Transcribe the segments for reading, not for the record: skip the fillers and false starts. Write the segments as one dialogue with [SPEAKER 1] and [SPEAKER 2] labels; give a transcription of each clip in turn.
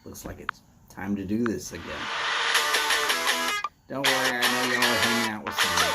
[SPEAKER 1] Looks like it's time to do this again. Don't worry, I know y'all are hanging out with someone.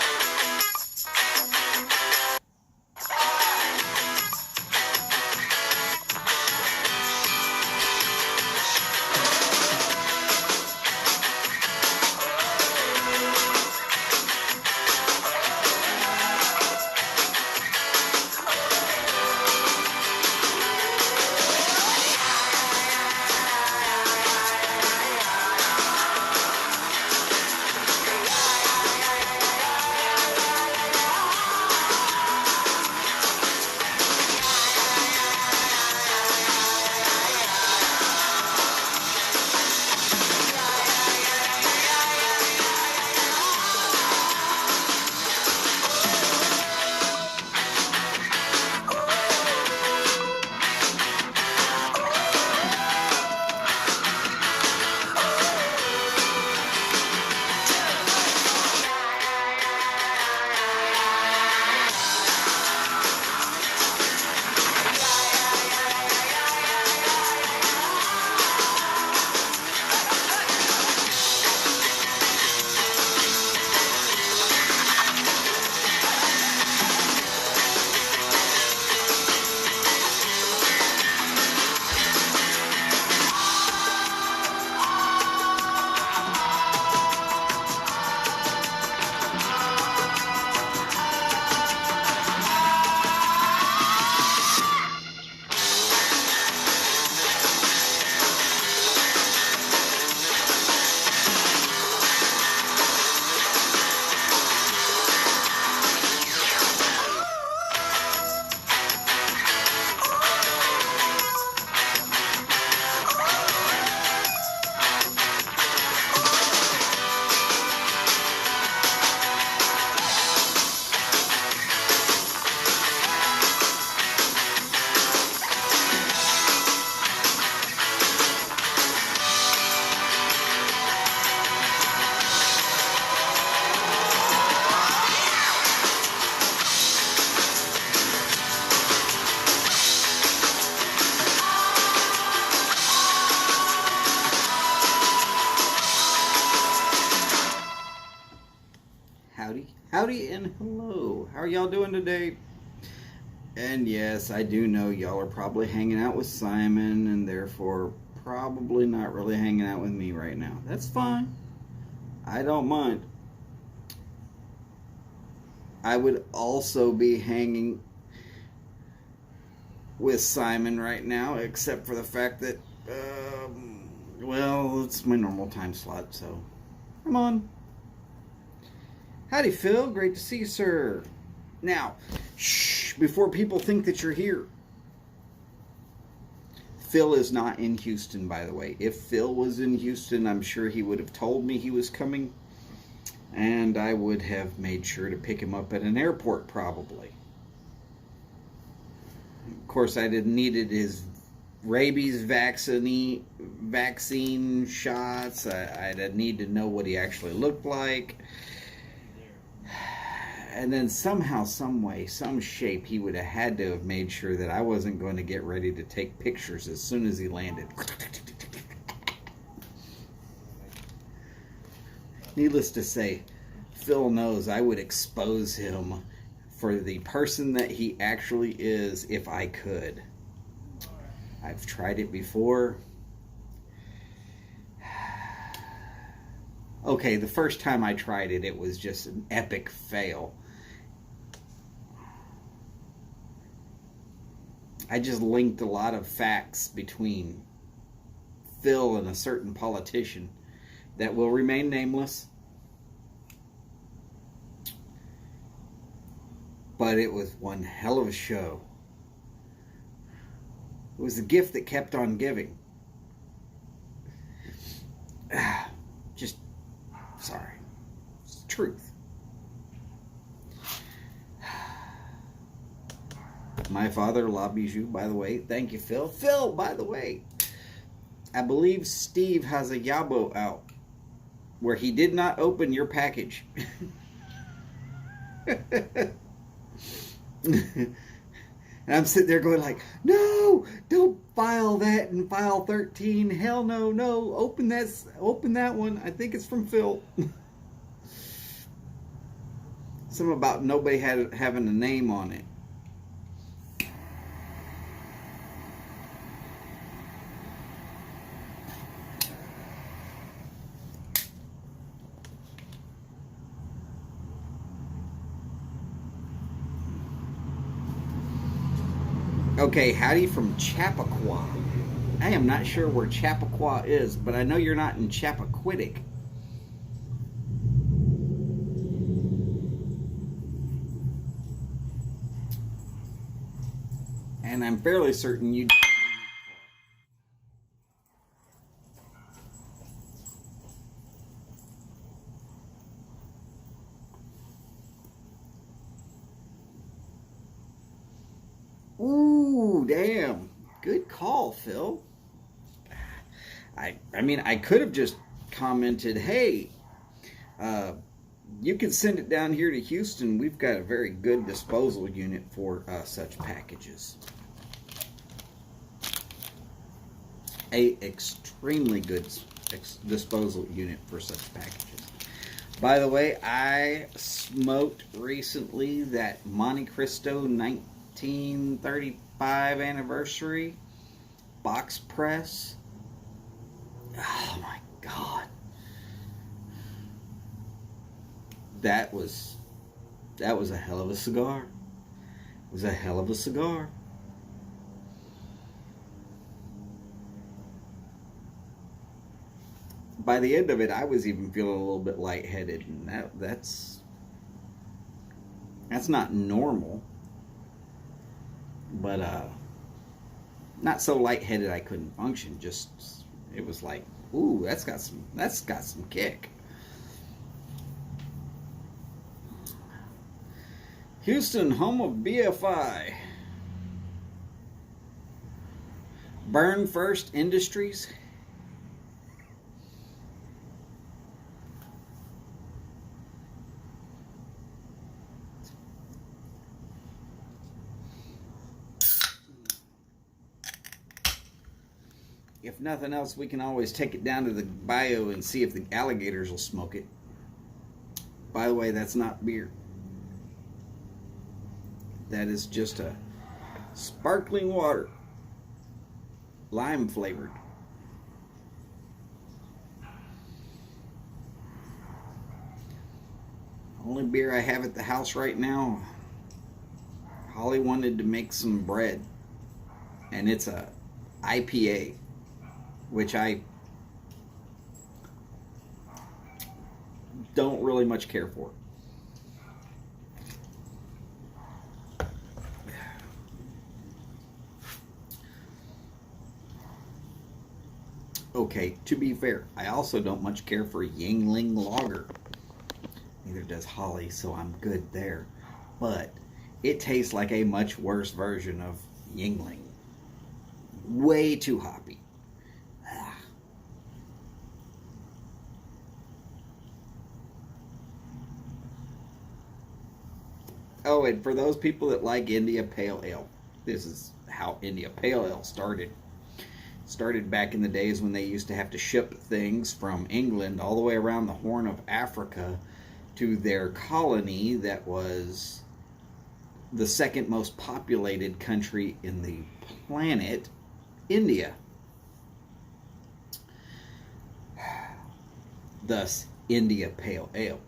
[SPEAKER 1] Howdy and hello. How are y'all doing today? And yes, I do know y'all are probably hanging out with Simon and therefore probably not really hanging out with me right now. That's fine. I don't mind. I would also be hanging with Simon right now, except for the fact that, well, it's my normal time slot, so come on. Howdy, Phil. Great to see you, sir. Now, shh, before people think that you're here. Phil is not in Houston, by the way. If Phil was in Houston, I'm sure he would have told me he was coming, and I would have made sure to pick him up at an airport, probably. Of course, I'd have needed his rabies vaccine shots. I'd have needed to know what he actually looked like. And then somehow, some way, some shape, he would have had to have made sure that I wasn't going to get ready to take pictures as soon as he landed. Needless to say, Phil knows I would expose him for the person that he actually is if I could. I've tried it before. Okay, the first time I tried it, it was just an epic fail. I just linked a lot of facts between Phil and a certain politician that will remain nameless. But it was one hell of a show. It was the gift that kept on giving. Just, sorry. It's the truth. My father loves you, by the way. Thank you, Phil. Phil, by the way, I believe Steve has a Yabo out where he did not open your package. And And I'm sitting there going like, no, don't file that in file 13. Hell no, no. Open that one. I think it's from Phil. Something about nobody having a name on it. Okay, howdy from Chappaqua. I am not sure where Chappaqua is, but I know you're not in Chappaquiddick. And I'm fairly certain you... Ooh, damn. Good call, Phil. I mean, I could have just commented, hey, you can send it down here to Houston. We've got a very good disposal unit for such packages. A extremely good disposal unit for such packages. By the way, I smoked recently that Monte Cristo 1935 anniversary box press. Oh my God. That was a hell of a cigar. It was a hell of a cigar. By the end of it, I was even feeling a little bit lightheaded, and that's not normal. But not so lightheaded I couldn't function. Just it was like, ooh, that's got some kick. Houston, home of BFI. Burn First Industries. If nothing else, we can always take it down to the bayou and see if the alligators will smoke it. By the way, that's not beer. That is just a sparkling water, lime flavored. Only beer I have at the house right now. Holly wanted to make some bread, and it's a IPA, which I don't really much care for. Okay, to be fair, I also don't much care for Yingling Lager. Neither does Holly, so I'm good there. But it tastes like a much worse version of Yingling. Way too hoppy. Oh, and for those people that like India Pale Ale, this is how India Pale Ale started. Started back in the days when they used to have to ship things from England all the way around the Horn of Africa to their colony that was the second most populated country in the planet, India. Thus, India Pale Ale.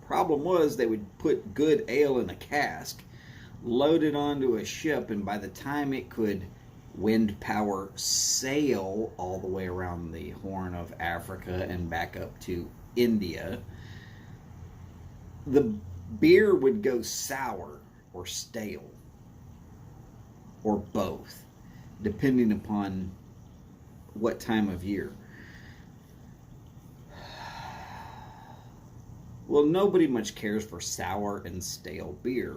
[SPEAKER 1] Problem was, they would put good ale in a cask, load it onto a ship, and by the time it could wind power sail all the way around the Horn of Africa and back up to India, the beer would go sour or stale, or both, depending upon what time of year. Well, nobody much cares for sour and stale beer.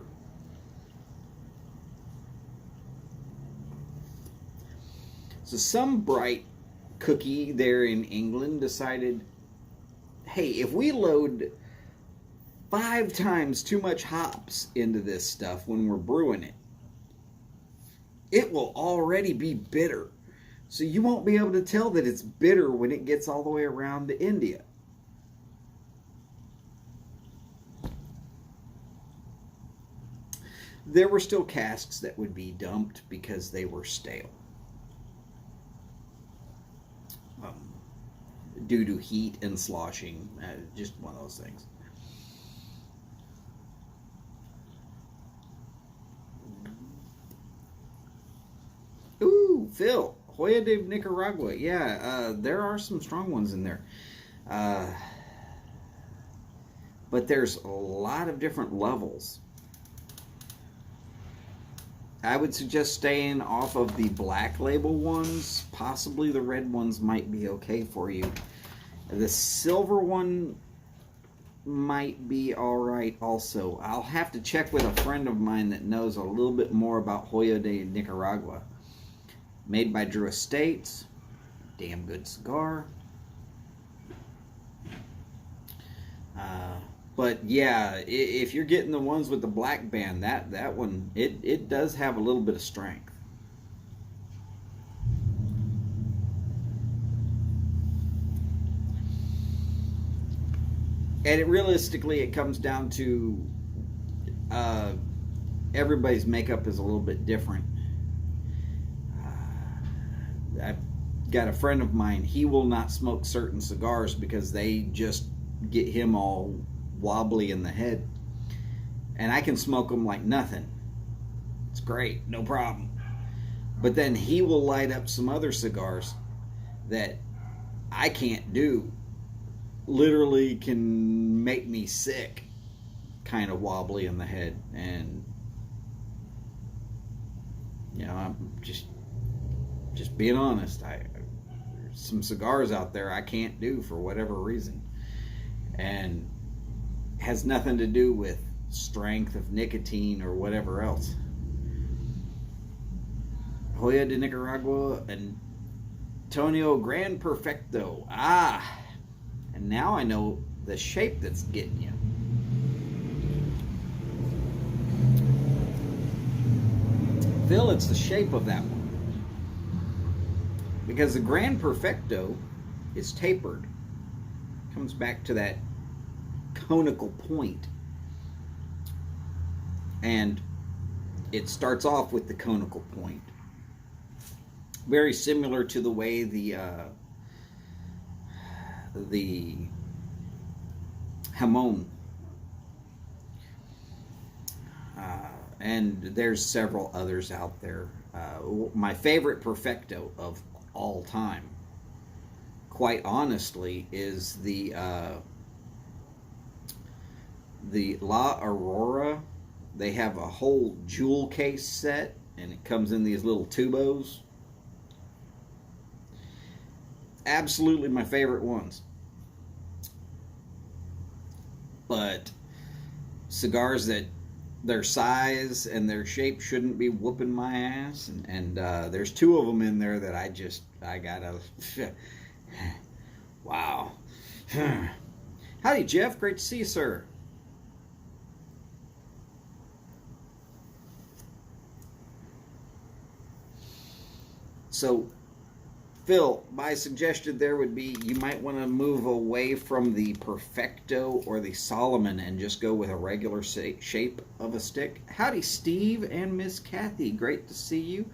[SPEAKER 1] So some bright cookie there in England decided, hey, if we load 5 times too much hops into this stuff when we're brewing it, it will already be bitter. So you won't be able to tell that it's bitter when it gets all the way around to India. There were still casks that would be dumped because they were stale. Due to heat and sloshing. Just one of those things. Ooh, Phil. Hoya de Nicaragua. Yeah, there are some strong ones in there. But there's a lot of different levels. I would suggest staying off of the black label ones. Possibly the red ones might be okay for you. The silver one might be alright also. I'll have to check with a friend of mine that knows a little bit more about Hoya de Nicaragua. Made by Drew Estates. Damn good cigar. But yeah, if you're getting the ones with the black band, that one, it does have a little bit of strength. And realistically, it comes down to everybody's makeup is a little bit different. I've got a friend of mine, he will not smoke certain cigars because they just get him all wobbly in the head. And I can smoke them like nothing. It's great, no problem. But then he will light up some other cigars that I can't do. Literally can make me sick, kind of wobbly in the head. And you know, I'm just being honest. There's some cigars out there I can't do for whatever reason, and has nothing to do with strength of nicotine or whatever else. Hoya de Nicaragua and Antonio Gran Perfecto. And now I know the shape that's getting you. Phil, it's the shape of that one. Because the Gran Perfecto is tapered. Comes back to that conical point. And it starts off with the conical point. Very similar to the way the Hamon. And there's several others out there. My favorite Perfecto of all time, quite honestly, is the La Aurora. They have a whole jewel case set, and it comes in these little tubos. Absolutely my favorite ones. But cigars that their size and their shape shouldn't be whooping my ass, and there's two of them in there that I gotta wow. Howdy, Jeff, great to see you, sir. So Phil, my suggestion there would be you might want to move away from the Perfecto or the Solomon and just go with a regular shape of a stick. Howdy, Steve and Miss Kathy. Great to see you.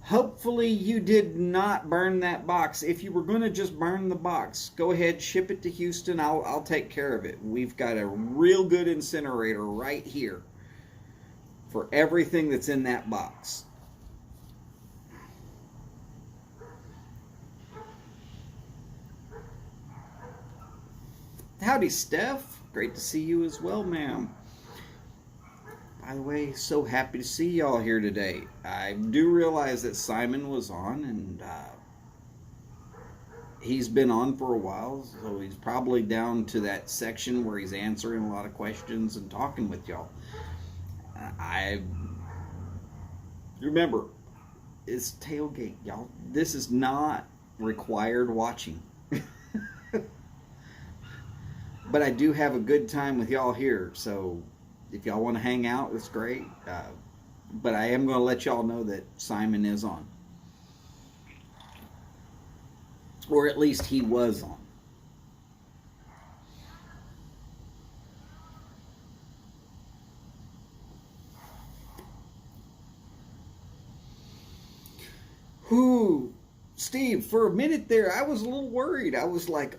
[SPEAKER 1] Hopefully you did not burn that box. If you were going to just burn the box, go ahead, ship it to Houston. I'll take care of it. We've got a real good incinerator right here for everything that's in that box. Howdy, Steph. Great to see you as well, ma'am. By the way, so happy to see y'all here today. I do realize that Simon was on, and he's been on for a while, so he's probably down to that section where he's answering a lot of questions and talking with y'all. I remember, it's Tailgate, y'all. This is not required watching. But I do have a good time with y'all here, so if y'all want to hang out, it's great. But I am going to let y'all know that Simon is on. Or at least he was on. Whew. Steve, for a minute there, I was a little worried. I was like,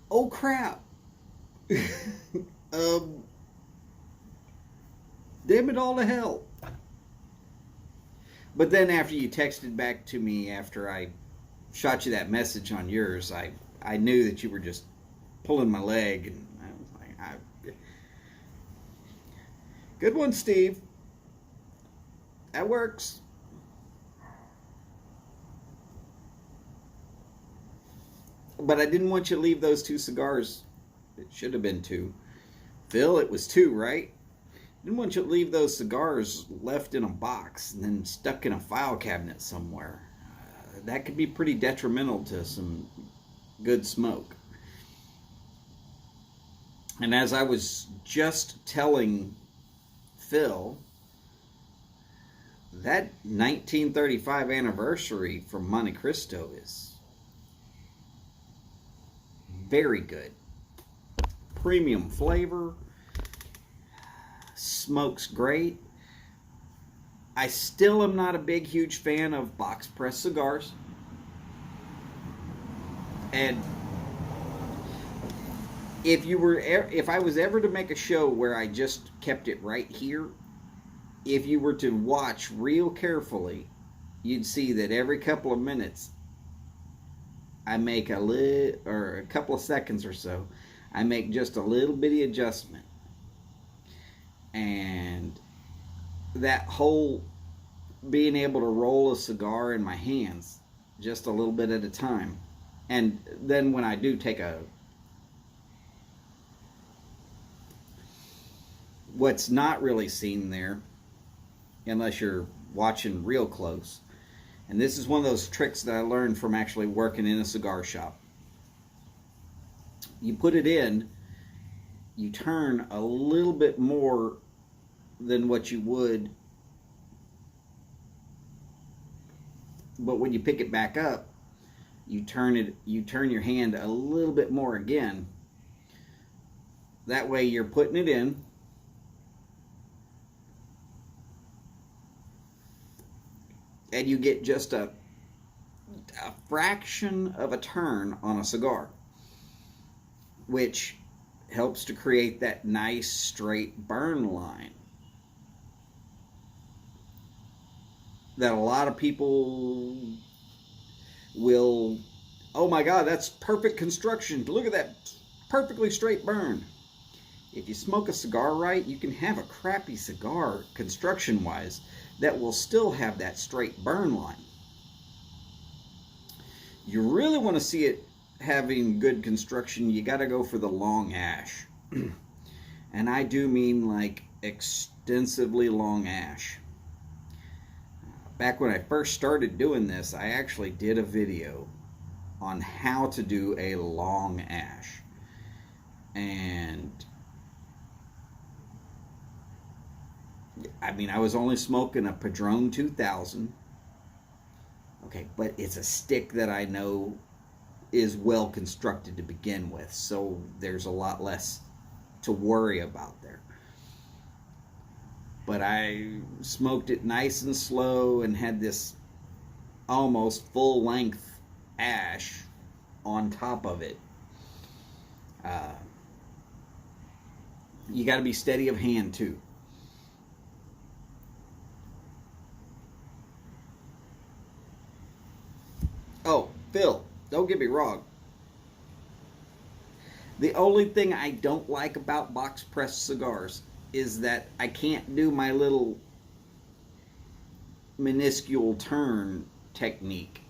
[SPEAKER 1] oh crap. Damn it all to hell. But then after you texted back to me after I shot you that message on yours, I knew that you were just pulling my leg, and I was like, good one, Steve. That works. But I didn't want you to leave those 2 cigars. It should have been 2. Phil, it was 2, right? Didn't want you to leave those cigars left in a box and then stuck in a file cabinet somewhere. That could be pretty detrimental to some good smoke. And as I was just telling Phil, that 1935 anniversary from Monte Cristo is very good. Premium flavor. Smokes great. I still am not a big, huge fan of box press cigars. And if I was ever to make a show where I just kept it right here, if you were to watch real carefully, you'd see that every couple of minutes I make or a couple of seconds or so, I make just a little bitty adjustment. And that whole being able to roll a cigar in my hands just a little bit at a time. And then when I do take what's not really seen there, unless you're watching real close, and this is one of those tricks that I learned from actually working in a cigar shop. You put it in, you turn a little bit more than what you would, but when you pick it back up, you turn your hand a little bit more again. That way you're putting it in, and you get just a fraction of a turn on a cigar, which helps to create that nice straight burn line that a lot of people will, oh my God, that's perfect construction. Look at that perfectly straight burn. If you smoke a cigar right, you can have a crappy cigar construction-wise that will still have that straight burn line. You really want to see it having good construction, you got to go for the long ash. And I do mean like extensively long ash. Back when I first started doing this, I actually did a video on how to do a long ash. And I mean, I was only smoking a Padron 2000. Okay, but it's a stick that I know is well constructed to begin with, so there's a lot less to worry about there. But I smoked it nice and slow and had this almost full length ash on top of it. You got to be steady of hand too. Oh, Phil, don't get me wrong. The only thing I don't like about box pressed cigars is that I can't do my little minuscule turn technique.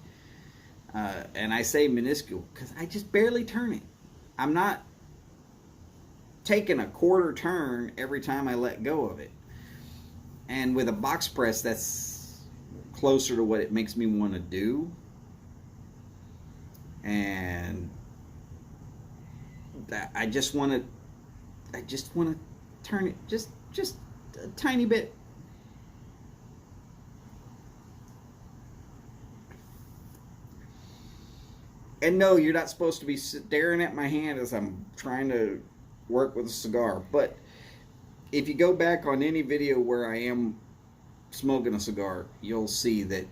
[SPEAKER 1] And I say minuscule because I just barely turn it. I'm not taking a quarter turn every time I let go of it. And with a box press, that's closer to what it makes me want to do. And I just want to turn it just a tiny bit. And no, you're not supposed to be staring at my hand as I'm trying to work with a cigar. But if you go back on any video where I am smoking a cigar, you'll see that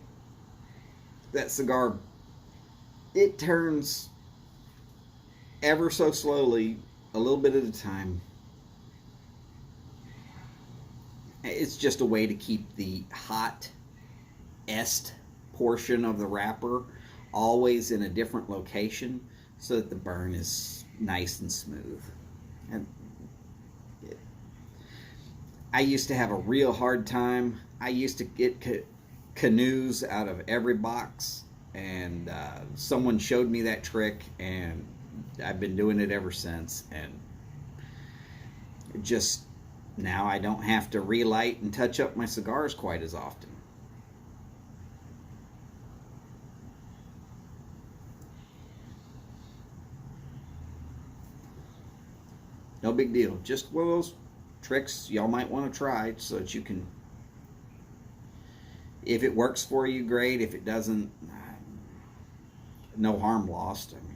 [SPEAKER 1] that cigar, it turns ever so slowly, a little bit at a time. It's just a way to keep the hot est portion of the wrapper always in a different location so that the burn is nice and smooth. And I used to have a real hard time. I used to get canoes out of every box, and someone showed me that trick, and I've been doing it ever since. And just now I don't have to relight and touch up my cigars quite as often. No big deal. Just one of those tricks y'all might want to try so that you can, if it works for you, great. If it doesn't, no harm lost. I mean,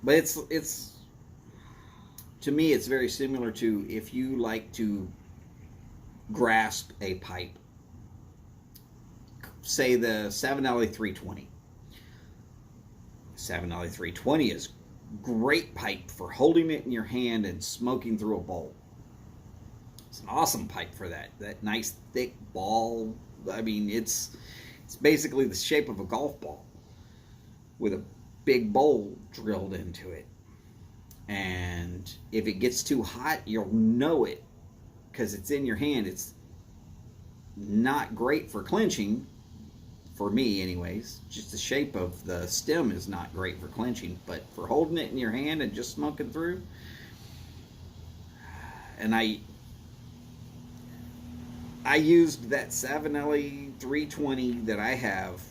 [SPEAKER 1] but it's to me, it's very similar to if you like to grasp a pipe, say the Savinelli 320. Savinelli 320 is great pipe for holding it in your hand and smoking through a bowl. It's an awesome pipe for that. That nice thick ball. I mean, it's basically the shape of a golf ball with a big bowl drilled into it. And if it gets too hot, you'll know it because it's in your hand. It's not great for clenching, for me anyways. Just the shape of the stem is not great for clenching, but for holding it in your hand and just smoking through. And I used that Savinelli 320 that I have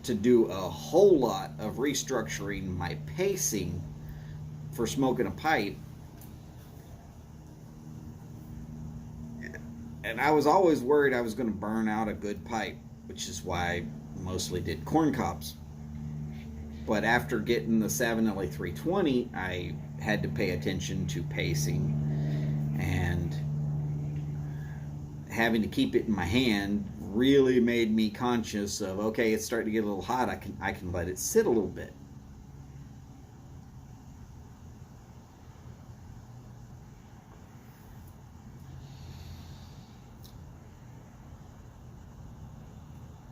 [SPEAKER 1] to do a whole lot of restructuring my pacing for smoking a pipe. And I was always worried I was going to burn out a good pipe, which is why I mostly did corn cobs. But after getting the Savinelli 320, I had to pay attention to pacing and having to keep it in my hand really made me conscious of, okay, it's starting to get a little hot. I can let it sit a little bit.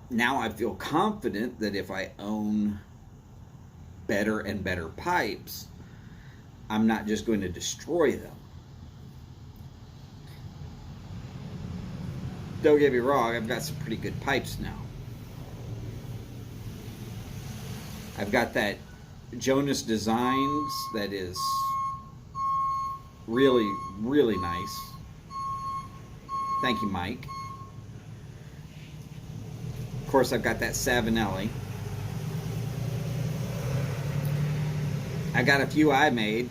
[SPEAKER 1] Now I feel confident that if I own better and better pipes, I'm not just going to destroy them. Don't get me wrong, I've got some pretty good pipes now. I've got that Jonas Designs that is really, really nice. Thank you, Mike. Of course, I've got that Savinelli. I got a few I made.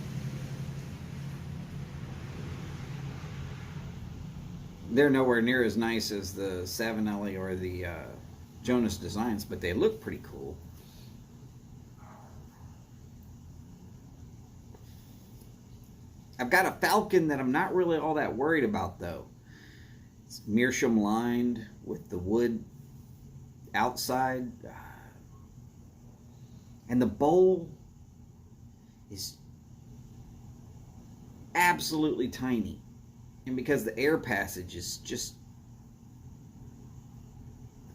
[SPEAKER 1] They're nowhere near as nice as the Savinelli or the Jonas Designs, but they look pretty cool. I've got a Falcon that I'm not really all that worried about, though. It's meerschaum lined with the wood outside, and the bowl is absolutely tiny, and because the air passage is just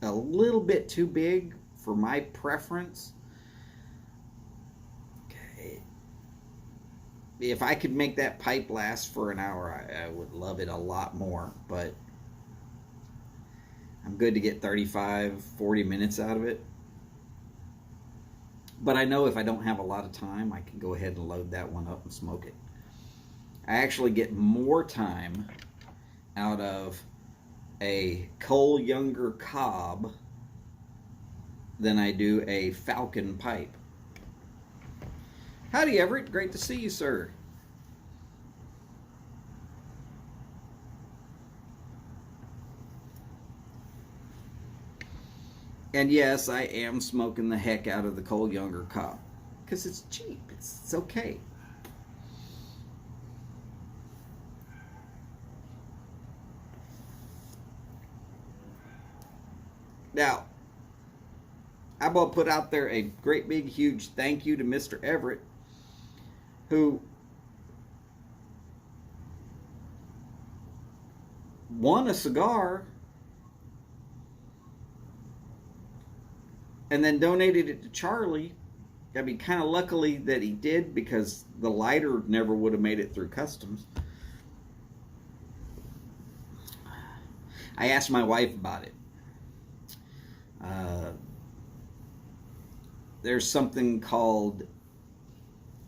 [SPEAKER 1] a little bit too big for my preference, if I could make that pipe last for an hour, I would love it a lot more, but I'm good to get 35, 40 minutes out of it. But I know if I don't have a lot of time, I can go ahead and load that one up and smoke it. I actually get more time out of a Cole Younger cob than I do a Falcon pipe. Howdy, Everett. Great to see you, sir. And yes, I am smoking the heck out of the Cole Younger Cop because it's cheap. It's okay. Now, I'm going to put out there a great big huge thank you to Mr. Everett, who won a cigar and then donated it to Charlie. I mean, kind of luckily that he did, because the lighter never would have made it through customs. I asked my wife about it. There's something called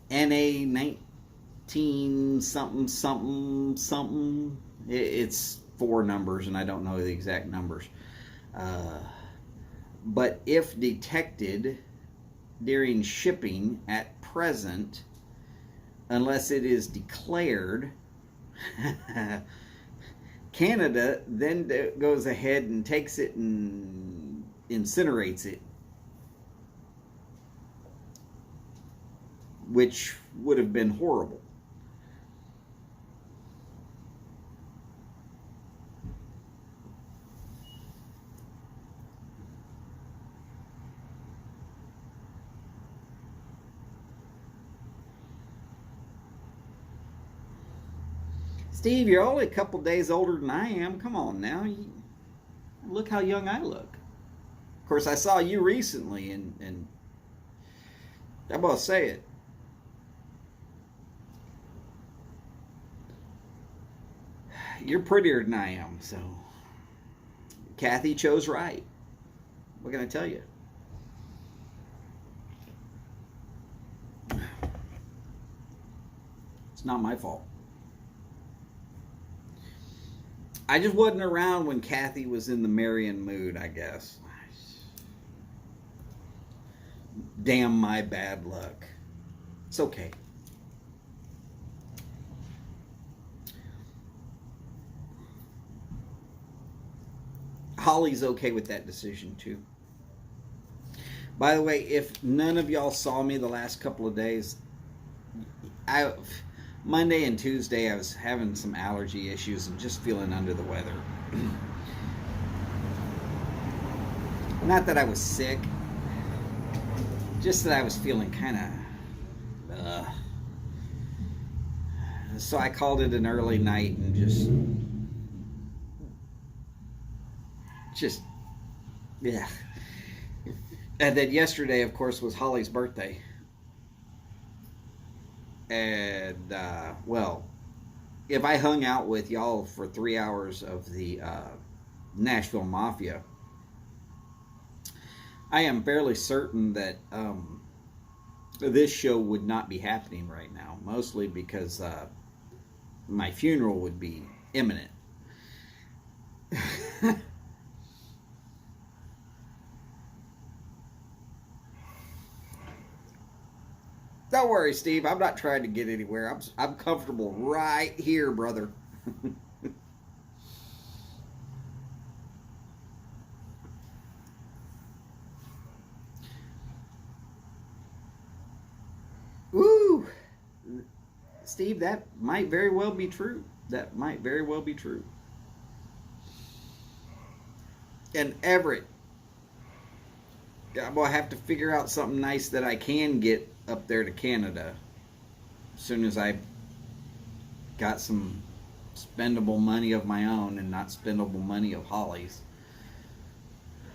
[SPEAKER 1] NA 19 something something something. It's 4 numbers, and I don't know the exact numbers. But if detected during shipping at present, unless it is declared, Canada then goes ahead and takes it and incinerates it, which would have been horrible. Steve, you're only a couple days older than I am. Come on now. Look how young I look. Of course, I saw you recently, and I'm going to say it. You're prettier than I am, so Kathy chose right. What can I tell you? It's not my fault. I just wasn't around when Kathy was in the marrying mood, I guess. Damn my bad luck. It's okay. Holly's okay with that decision too. By the way, if none of y'all saw me the last couple of days, Monday and Tuesday I was having some allergy issues and just feeling under the weather. Not that I was sick, just that I was feeling kind of so I called it an early night and just yeah. And then yesterday, of course, was Holly's birthday. And, well, if I hung out with y'all for 3 hours of the Nashville Mafia, I am fairly certain that this show would not be happening right now. Mostly because my funeral would be imminent. Don't worry, Steve. I'm not trying to get anywhere. I'm comfortable right here, brother. Woo! Steve, that might very well be true. That might very well be true. And Everett, I'm going to have to figure out something nice that I can get up there to Canada as soon as I got some spendable money of my own and not spendable money of Holly's.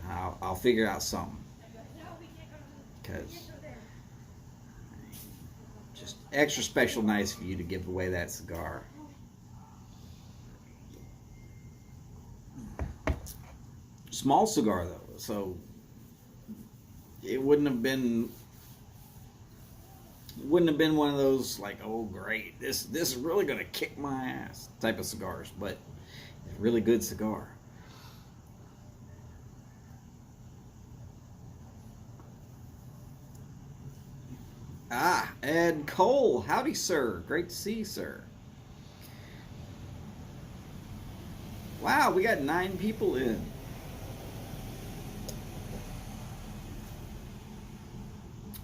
[SPEAKER 1] I'll figure out something, because just extra special nice for you to give away that cigar. Small cigar though, so it wouldn't have been one of those like, oh great, this is really gonna kick my ass type of cigars, but it's a really good cigar. Ed Cole, howdy sir, great to see you, sir. Wow, we got 9 people in.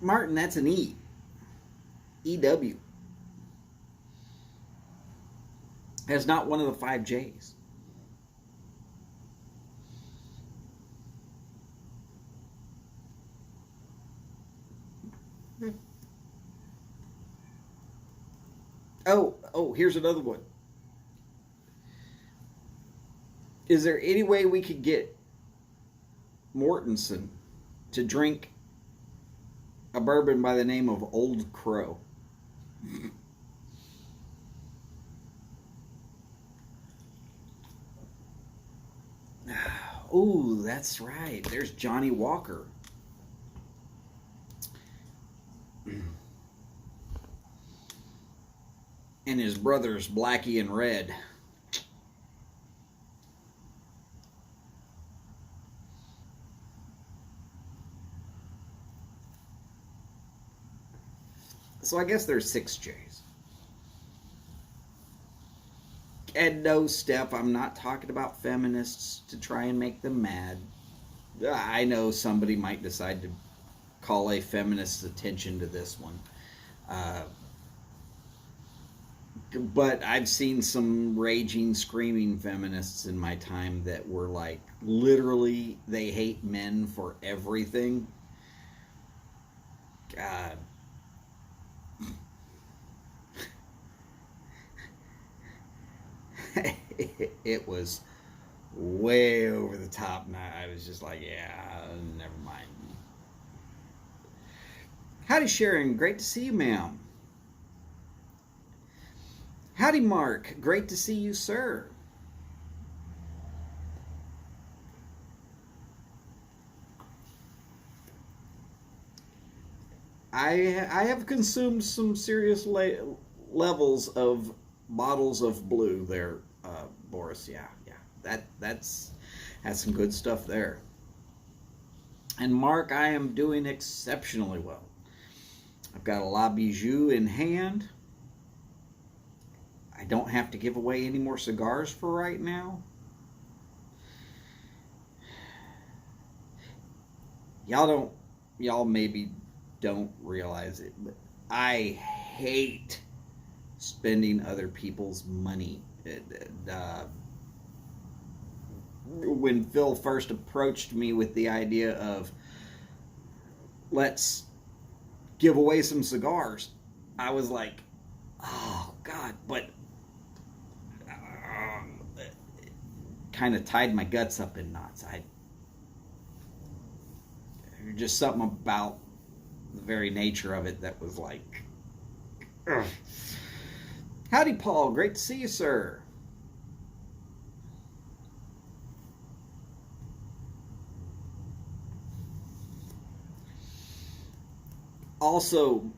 [SPEAKER 1] Martin, that's an E. EW. That's not one of the 5 J's. Oh, here's another one. Is there any way we could get Mortensen to drink a bourbon by the name of Old Crow? Oh, that's right. There's Johnny Walker. And his brothers, Blackie and Red. So I guess there's 6 J's. And no, Steph, I'm not talking about feminists to try and make them mad. I know somebody might decide to call a feminist's attention to this one. But I've seen some raging, screaming feminists in my time that were like, literally, they hate men for everything. God. It was way over the top, and I was just like, yeah, never mind. Howdy, Sharon. Great to see you, ma'am. Howdy, Mark. Great to see you, sir. I have consumed some serious levels of bottles of blue there, Boris. Yeah. That's some good stuff there. And Mark, I am doing exceptionally well. I've got a La Bijou in hand. I don't have to give away any more cigars for right now. Y'all maybe don't realize it, but I hate spending other people's money. When Phil first approached me with the idea of let's give away some cigars, I was like, oh God, but kind of tied my guts up in knots. Just something about the very nature of it that was like, ugh. Howdy, Paul. Great to see you, sir. Also,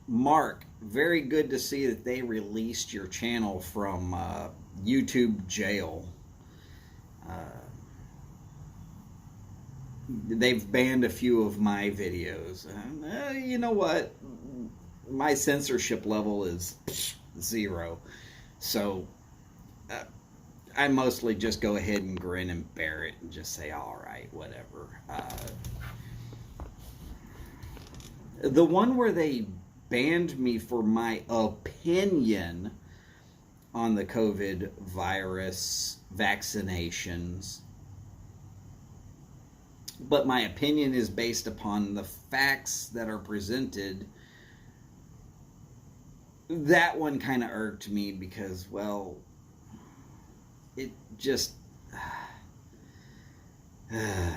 [SPEAKER 1] Mark, very good to see that they released your channel from YouTube jail. They've banned a few of my videos. You know what? My censorship level is 0. So I mostly just go ahead and grin and bear it and just say, all right, whatever. The one where they banned me for my opinion on the COVID virus vaccinations, but my opinion is based upon the facts that are presented. That one kind of irked me because, well, it just it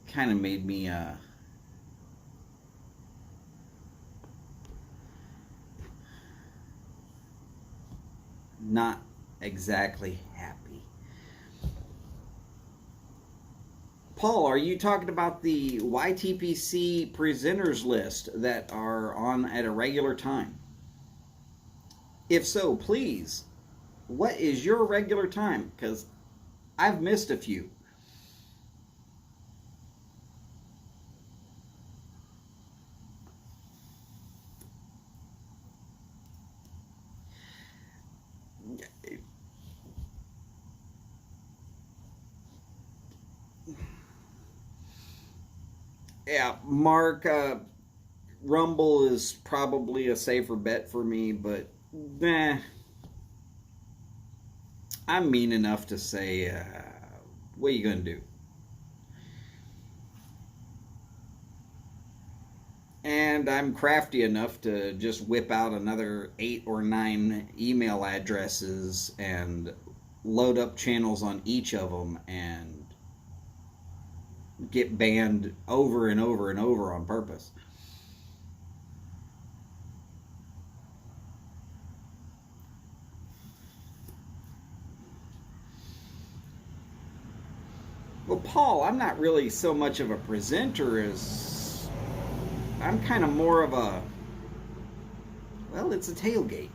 [SPEAKER 1] kind of made me not exactly happy. Paul, are you talking about the YTPC presenters list that are on at a regular time? If so, please, what is your regular time? Because I've missed a few. Yeah, Mark, Rumble is probably a safer bet for me, but nah, I'm mean enough to say, what are you going to do? And I'm crafty enough to just whip out another 8 or 9 email addresses and load up channels on each of them and get banned over and over and over on purpose. Well, Paul, I'm not really so much of a presenter as I'm kind of more of a, well, it's a tailgate.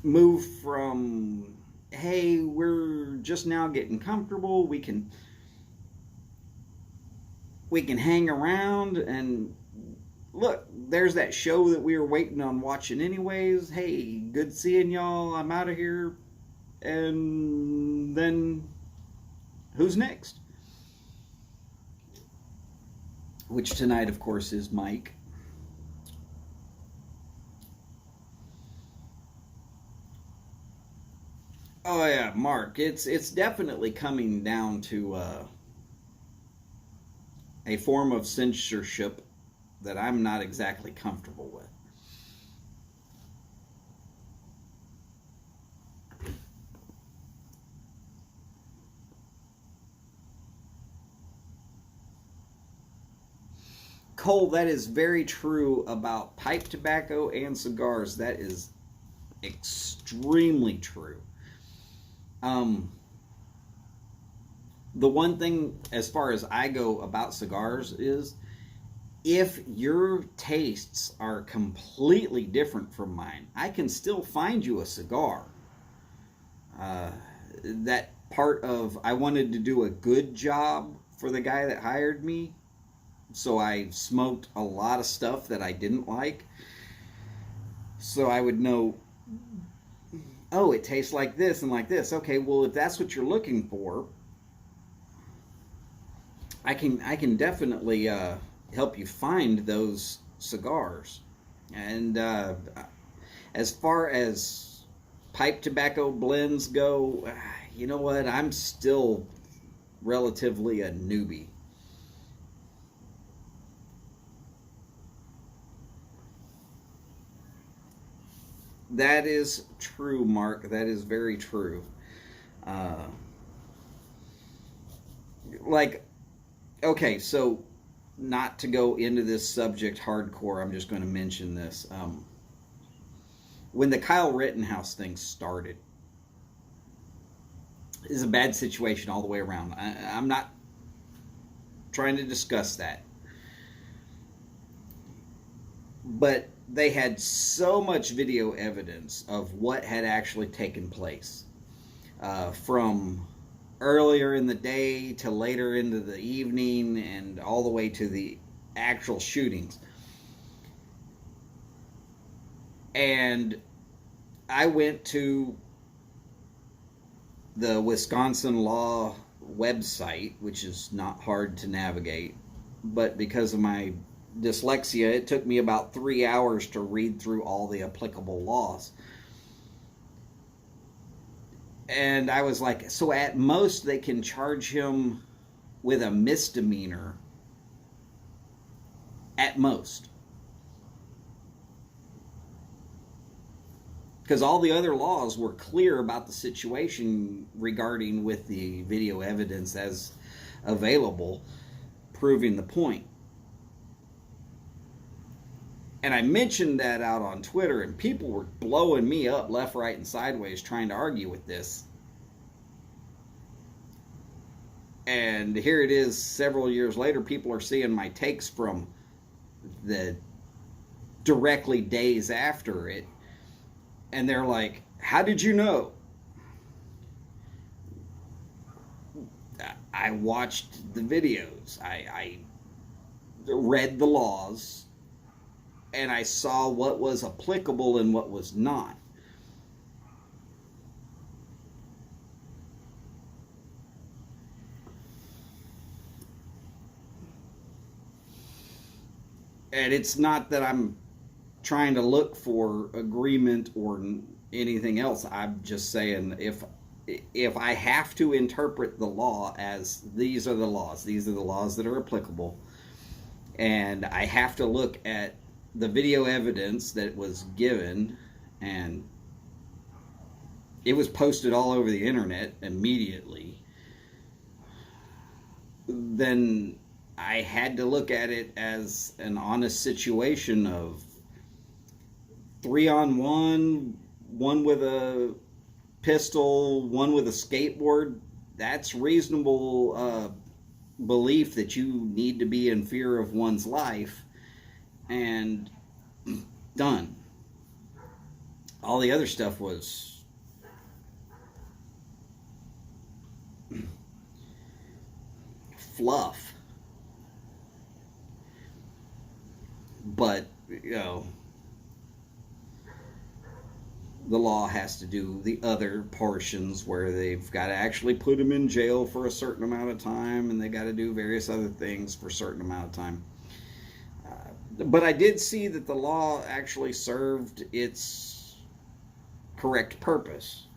[SPEAKER 1] Move from, hey, we're just now getting comfortable, we can hang around and look, there's that show that we were waiting on watching anyways. Hey, good seeing y'all. I'm out of here. And then who's next? Which tonight, of course, is Mike. Oh yeah, Mark. It's definitely coming down to a form of censorship that I'm not exactly comfortable with. Cole, that is very true about pipe tobacco and cigars. That is extremely true. The one thing, as far as I go about cigars, is if your tastes are completely different from mine, I can still find you a cigar. That part of I wanted to do a good job for the guy that hired me, so I smoked a lot of stuff that I didn't like, so I would know, oh, it tastes like this and like this. Okay, well, if that's what you're looking for, I can definitely help you find those cigars. And as far as pipe tobacco blends go, you know what? I'm still relatively a newbie. That is true, Mark. That is very true. Uh, like, okay, so not to go into this subject hardcore, I'm just going to mention this. When the Kyle Rittenhouse thing started, it is a bad situation all the way around. I'm not trying to discuss that. But they had so much video evidence of what had actually taken place. From earlier in the day to later into the evening and all the way to the actual shootings. And I went to the Wisconsin Law website, which is not hard to navigate, but because of my dyslexia, it took me about 3 hours to read through all the applicable laws. And I was like, so at most they can charge him with a misdemeanor. At most. Because all the other laws were clear about the situation regarding with the video evidence as available, proving the point. And I mentioned that out on Twitter, and people were blowing me up left, right, and sideways trying to argue with this. And here it is, several years later, people are seeing my takes from the directly days after it. And they're like, how did you know? I watched the videos. I read the laws. And I saw what was applicable and what was not. And it's not that I'm trying to look for agreement or anything else. I'm just saying if I have to interpret the law as these are the laws that are applicable, and I have to look at the video evidence that was given, and it was posted all over the internet immediately, then I had to look at it as an honest situation of 3-on-1, one with a pistol, one with a skateboard. That's reasonable belief that you need to be in fear of one's life, and done. All the other stuff was fluff. But, the law has to do the other portions where they've got to actually put them in jail for a certain amount of time, and they got to do various other things for a certain amount of time. But I did see that the law actually served its correct purpose.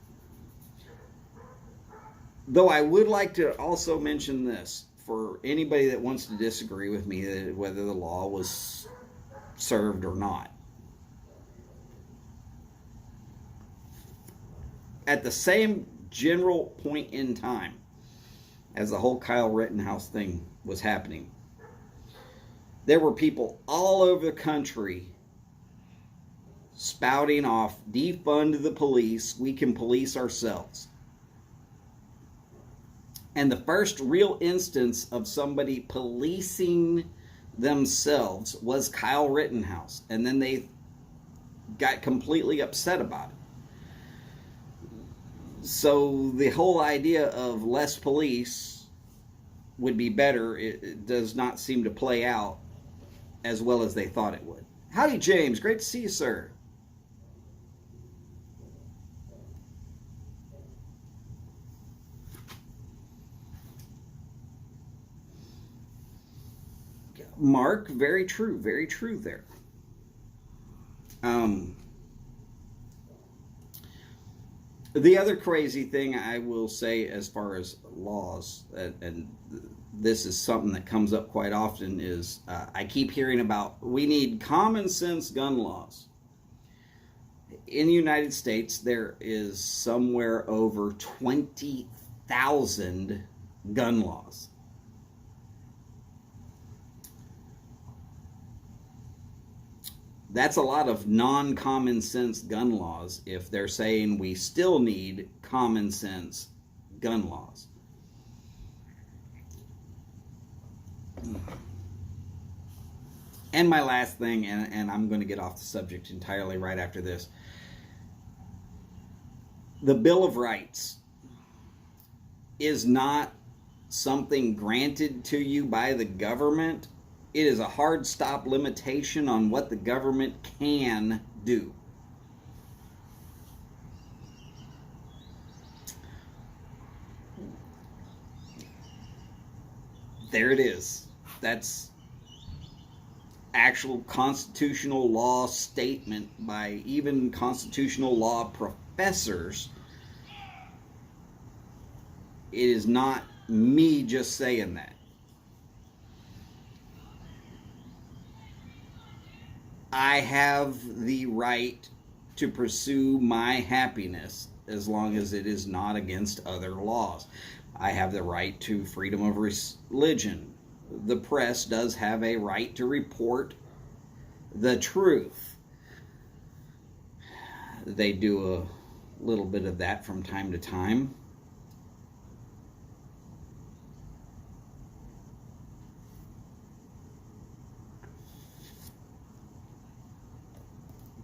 [SPEAKER 1] Though I would like to also mention this for anybody that wants to disagree with me, that whether the law was served or not. At the same general point in time as the whole Kyle Rittenhouse thing was happening, there were people all over the country spouting off, defund the police, we can police ourselves. And the first real instance of somebody policing themselves was Kyle Rittenhouse. And then they got completely upset about it. So the whole idea of less police would be better, it does not seem to play out as well as they thought it would. Howdy, James. Great to see you, sir. Mark, very true there. The other crazy thing I will say as far as laws, and this is something that comes up quite often, is I keep hearing about we need common sense gun laws. In the United States, there is somewhere over 20,000 gun laws. That's a lot of non-common sense gun laws if they're saying we still need common sense gun laws. And my last thing, and I'm going to get off the subject entirely right after this. The Bill of Rights is not something granted to you by the government. It is a hard stop limitation on what the government can do. There it is. That's actual constitutional law statement by even constitutional law professors. It is not me just saying that. I have the right to pursue my happiness as long as it is not against other laws. I have the right to freedom of religion. The press does have a right to report the truth. They do a little bit of that from time to time.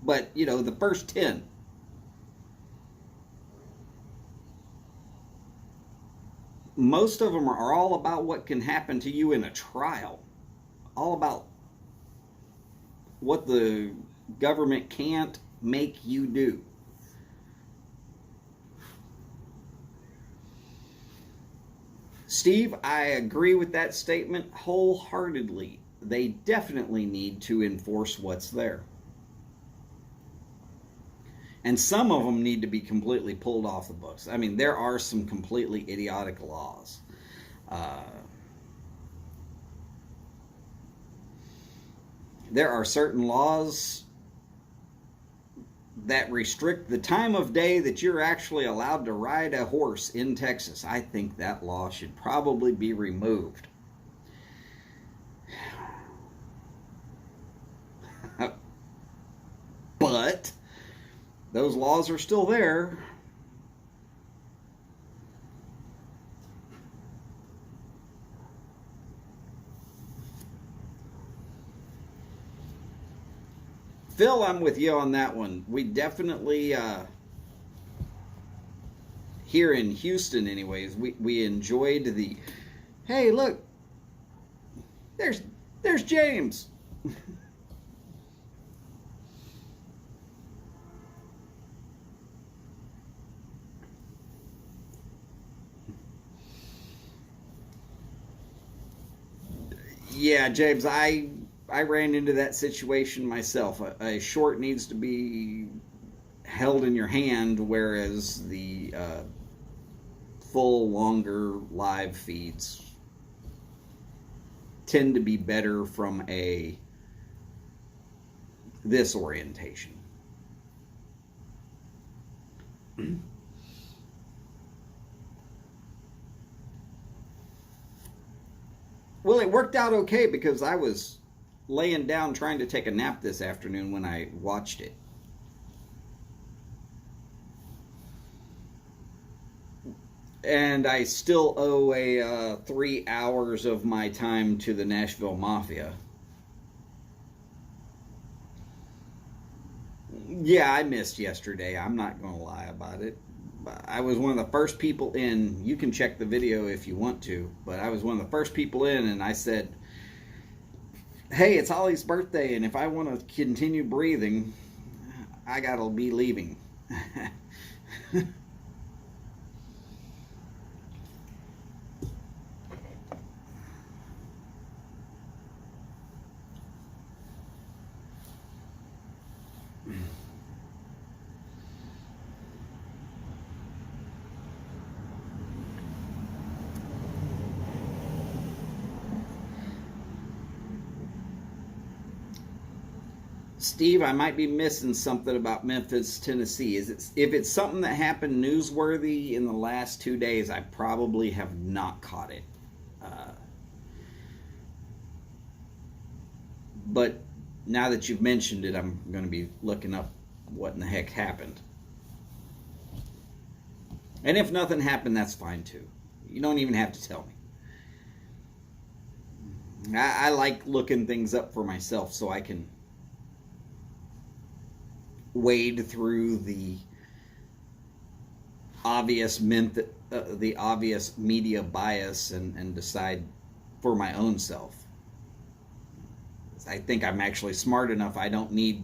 [SPEAKER 1] But, the first 10. Most of them are all about what can happen to you in a trial. All about what the government can't make you do. Steve, I agree with that statement wholeheartedly. they definitely need to enforce what's there. And some of them need to be completely pulled off the books. I mean, there are some completely idiotic laws. There are certain laws that restrict the time of day that you're actually allowed to ride a horse in Texas. I think that law should probably be removed. But those laws are still there. Phil, I'm with you on that one. We definitely, here in Houston anyways, we enjoyed the, hey, look, there's James. Yeah, James, I ran into that situation myself. A short needs to be held in your hand, whereas the full, longer live feeds tend to be better from this orientation. Well, it worked out okay because I was laying down trying to take a nap this afternoon when I watched it. And I still owe 3 hours of my time to the Nashville Mafia. Yeah, I missed yesterday. I'm not going to lie about it. I was one of the first people in. You can check the video if you want to, but I was one of the first people in, and I said, hey, it's Ollie's birthday, and if I want to continue breathing, I got to be leaving. Steve, I might be missing something about Memphis, Tennessee. If it's something that happened newsworthy in the last 2 days, I probably have not caught it. But now that you've mentioned it, I'm going to be looking up what in the heck happened. And if nothing happened, that's fine too. You don't even have to tell me. I like looking things up for myself so I can wade through the obvious media bias and decide for my own self. I think I'm actually smart enough. I don't need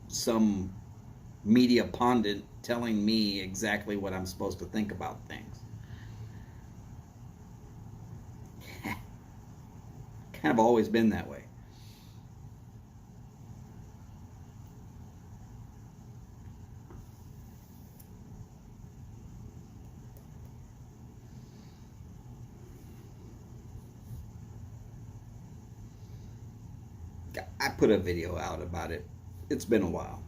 [SPEAKER 1] some media pundit telling me exactly what I'm supposed to think about things. Kind of always been that way. I put a video out about it. It's been a while.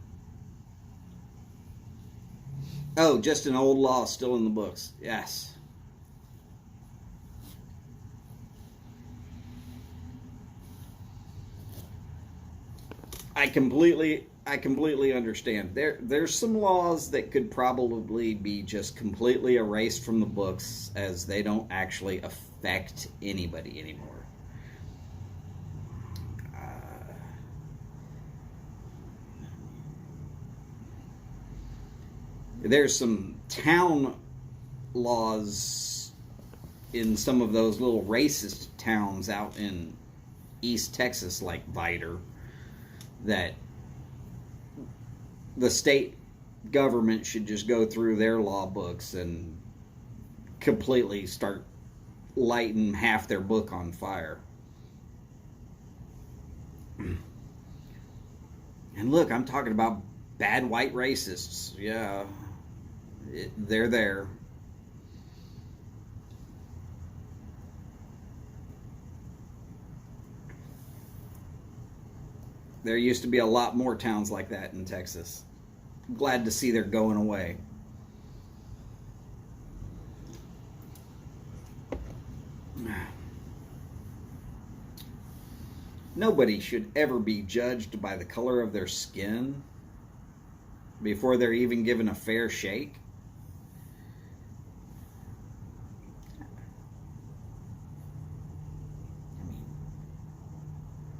[SPEAKER 1] Oh, just an old law still in the books. Yes. I completely understand. There's some laws that could probably be just completely erased from the books as they don't actually affect anybody anymore. There's some town laws in some of those little racist towns out in East Texas, like Vidor, that the state government should just go through their law books and completely start lighting half their book on fire. And look, I'm talking about bad white racists. Yeah, they're there. There used to be a lot more towns like that in Texas. Glad to see they're going away. Nobody should ever be judged by the color of their skin before they're even given a fair shake.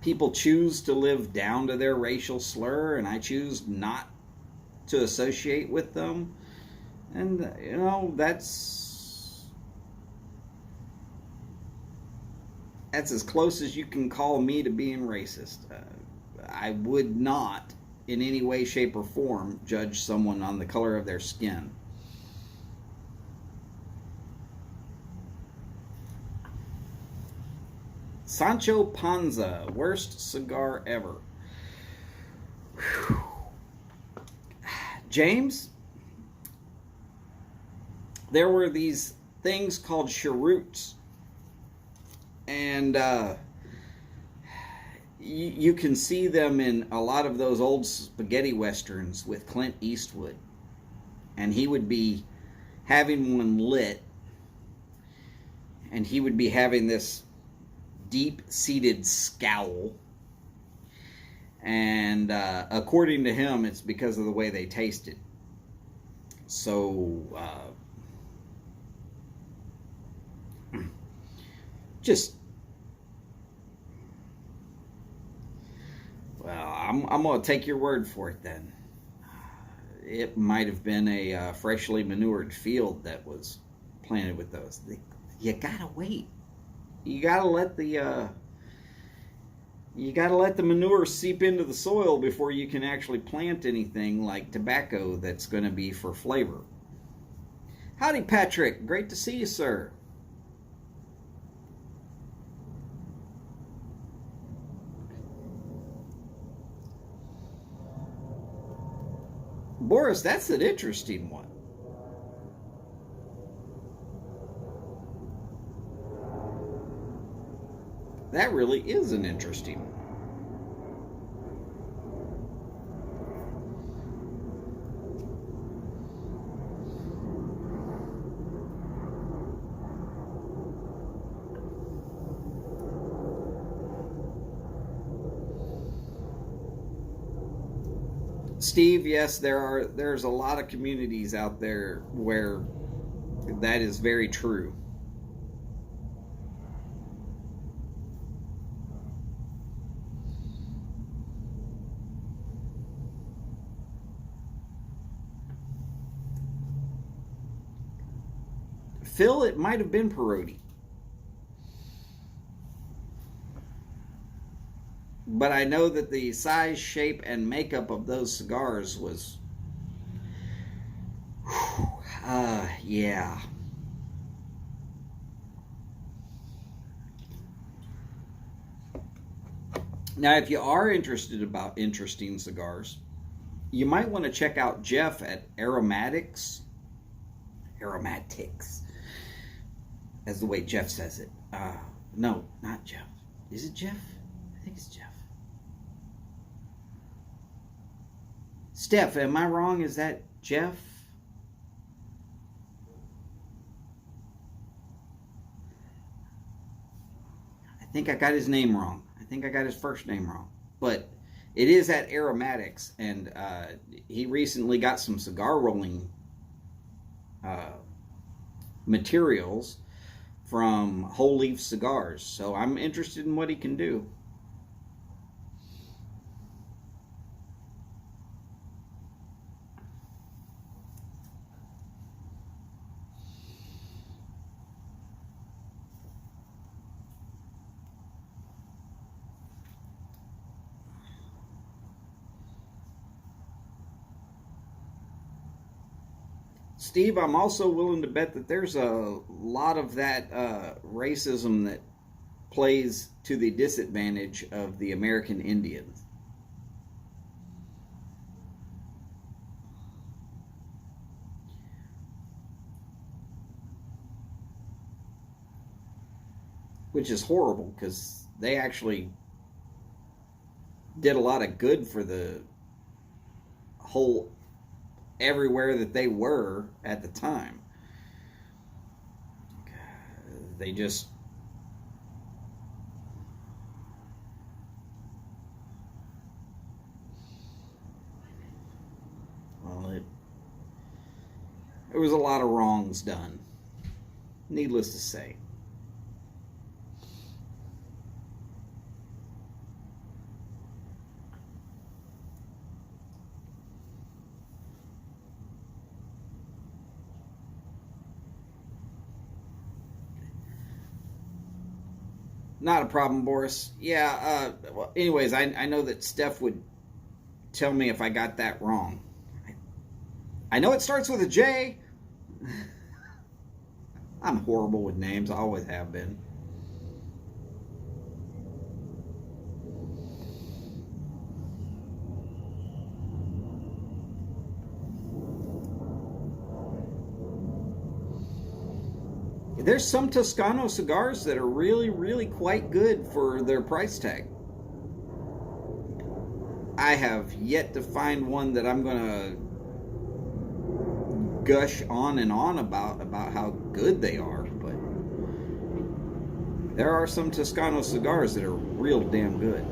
[SPEAKER 1] People choose to live down to their racial slur, and I choose not to associate with them. And, that's as close as you can call me to being racist. I would not, in any way, shape, or form, judge someone on the color of their skin. Sancho Panza, worst cigar ever. Whew. James, there were these things called cheroots, and you can see them in a lot of those old spaghetti westerns with Clint Eastwood, and he would be having one lit, and he would be having this deep-seated scowl, and according to him, it's because of the way they tasted. So I'm going to take your word for it then. It might have been a freshly manured field that was planted with those. You gotta wait. You gotta let the manure seep into the soil before you can actually plant anything like tobacco that's going to be for flavor. Howdy, Patrick. Great to see you, sir. Boris, that's an interesting one. That really is an interesting one. Steve, yes, there's a lot of communities out there where that is very true. Phil, it might have been Perotti. But I know that the size, shape, and makeup of those cigars was... yeah. Now, if you are interested about interesting cigars, you might want to check out Jeff at Aromatics, as the way Jeff says it. No, not Jeff. Is it Jeff? I think it's Jeff. Steph, am I wrong? Is that Jeff? I think I got his name wrong. I think I got his first name wrong. But it is at Aromatics, and he recently got some cigar rolling materials from Whole Leaf Cigars. So I'm interested in what he can do. Steve, I'm also willing to bet that there's a lot of that racism that plays to the disadvantage of the American Indians. Which is horrible because they actually did a lot of good for the whole everywhere that they were at the time. They just there was a lot of wrongs done, needless to say. Not a problem, Boris. Yeah, well, anyways, I know that Steph would tell me if I got that wrong. I know it starts with a J. I'm horrible with names. I always have been. There's some Toscano cigars that are really, really quite good for their price tag. I have yet to find one that I'm going to gush on and on about how good they are, but there are some Toscano cigars that are real damn good.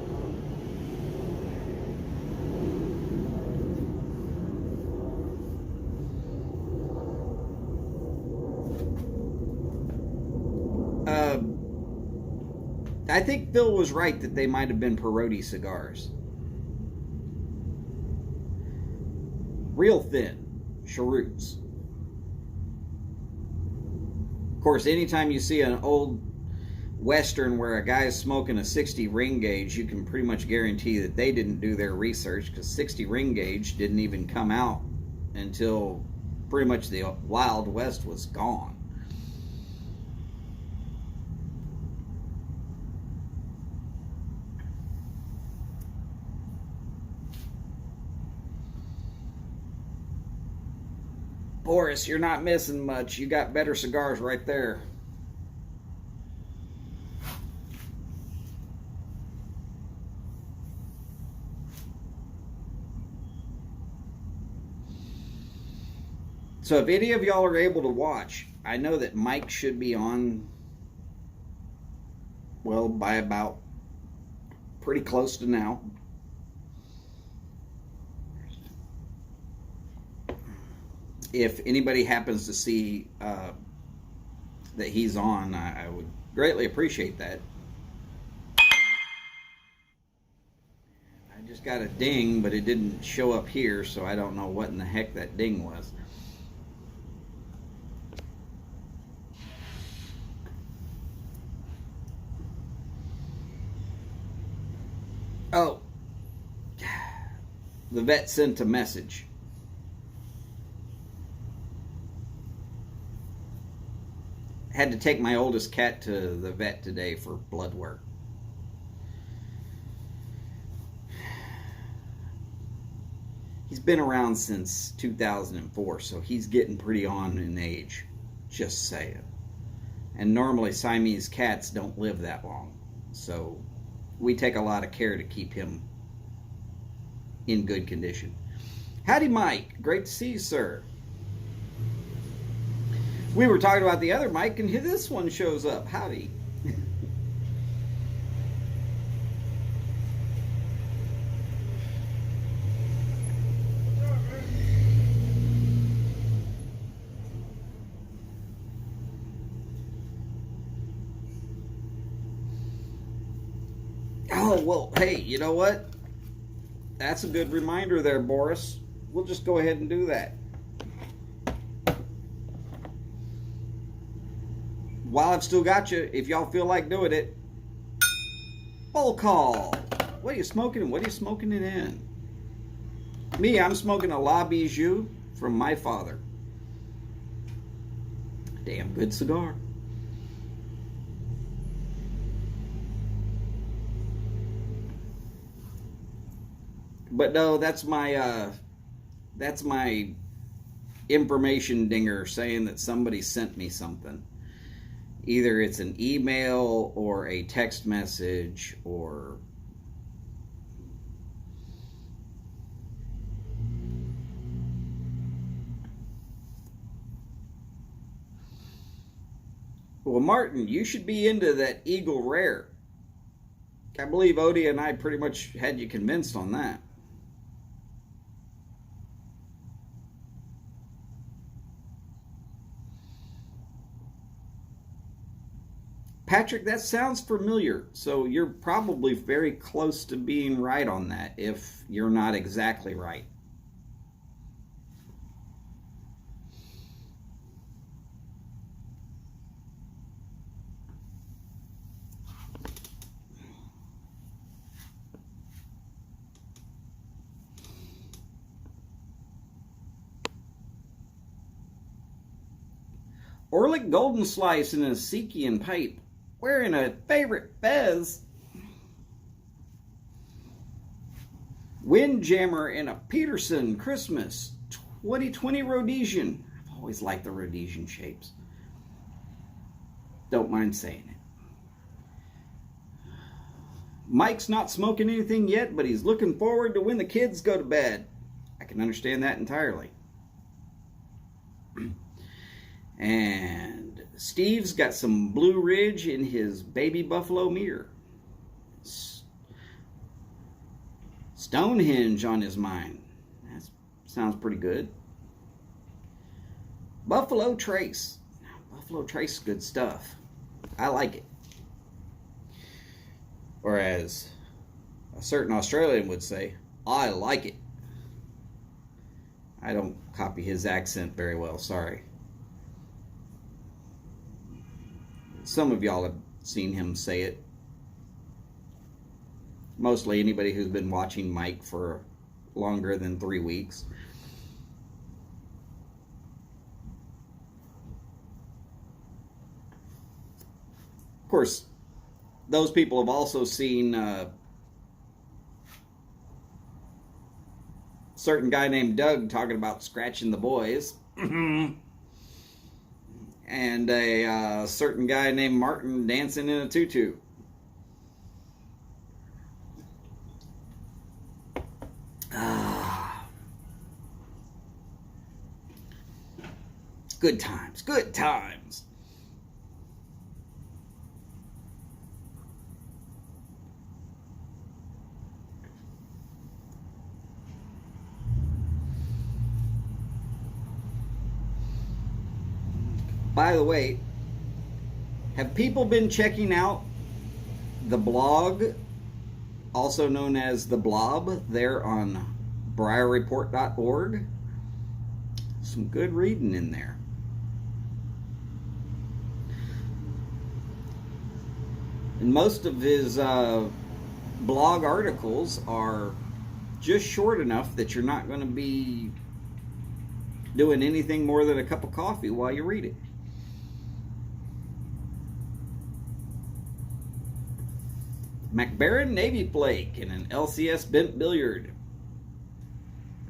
[SPEAKER 1] I think Phil was right that they might have been Perotti cigars. Real thin, cheroots. Of course, anytime you see an old Western where a guy's smoking a 60 ring gauge, you can pretty much guarantee that they didn't do their research, because 60 ring gauge didn't even come out until pretty much the Wild West was gone. Boris, you're not missing much. You got better cigars right there. So if any of y'all are able to watch, I know that Mike should be on, well, by about pretty close to now. If anybody happens to see that he's on, I would greatly appreciate that. I just got a ding, but it didn't show up here, so I don't know what in the heck that ding was. Oh, the vet sent a message. Had to take my oldest cat to the vet today for blood work. He's been around since 2004, so he's getting pretty on in age, just saying. And normally Siamese cats don't live that long, so we take a lot of care to keep him in good condition. Howdy, Mike. Great to see you, sir. We were talking about the other Mike, and this one shows up. Howdy. Oh, well, hey, you know what? That's a good reminder there, Boris. We'll just go ahead and do that. While I've still got you, if y'all feel like doing it, bowl call. What are you smoking? What are you smoking it in? Me, I'm smoking a La Bijou from my father. Damn good cigar. But no, that's my information dinger saying that somebody sent me something. Either it's an email or a text message or well, Martin, you should be into that Eagle Rare. I believe Odie and I pretty much had you convinced on that. Patrick, that sounds familiar. So you're probably very close to being right on that, if you're not exactly right. Orlick Golden Slice in a Sikian pipe, wearing a favorite fez. Windjammer in a Peterson Christmas 2020 Rhodesian. I've always liked the Rhodesian shapes. Don't mind saying it. Mike's not smoking anything yet, but he's looking forward to when the kids go to bed. I can understand that entirely. And Steve's got some Blue Ridge in his baby buffalo mirror. Stonehenge on his mind. That sounds pretty good. Buffalo Trace. Buffalo Trace is good stuff. I like it. Or as a certain Australian would say, I like it. I don't copy his accent very well, sorry. Some of y'all have seen him say it. Mostly anybody who's been watching Mike for longer than 3 weeks. Of course, those people have also seen certain guy named Doug talking about scratching the boys. And a certain guy named Martin dancing in a tutu. Good times, good times. By the way, have people been checking out the blog, also known as the Blob, there on BriarReport.org? Some good reading in there. And most of his blog articles are just short enough that you're not going to be doing anything more than a cup of coffee while you read it. McBaron Navy Flake in an LCS bent billiard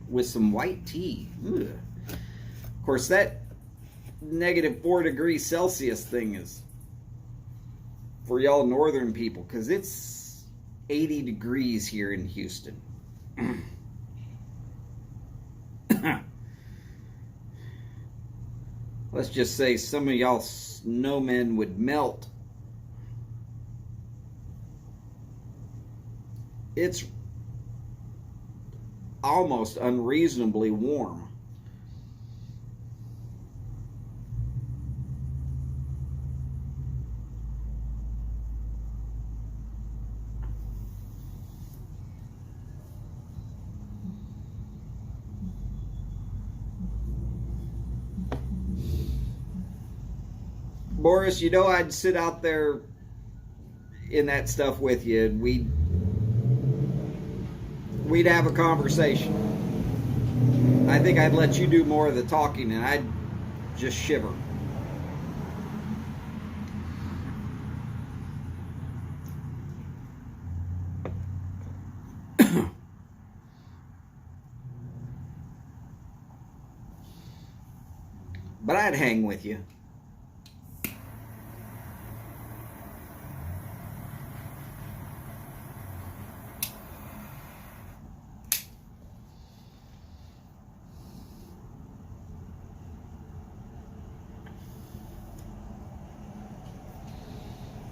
[SPEAKER 1] with some white tea. Ugh. Of course, that -4 degrees Celsius thing is for y'all northern people, because it's 80 degrees here in Houston. Let's just say some of y'all snowmen would melt. It's almost unreasonably warm. Boris, you know I'd sit out there in that stuff with you, and we'd have a conversation. I think I'd let you do more of the talking, and I'd just shiver. but I'd hang with you.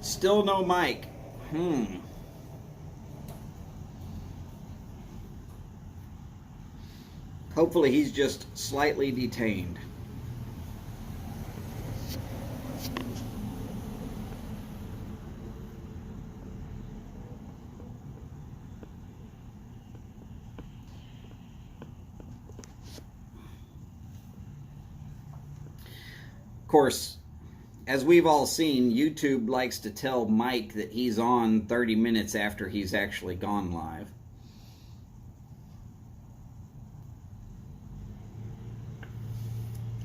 [SPEAKER 1] Still no Mike. Hopefully he's just slightly detained. Of course, as we've all seen, YouTube likes to tell Mike that he's on 30 minutes after he's actually gone live.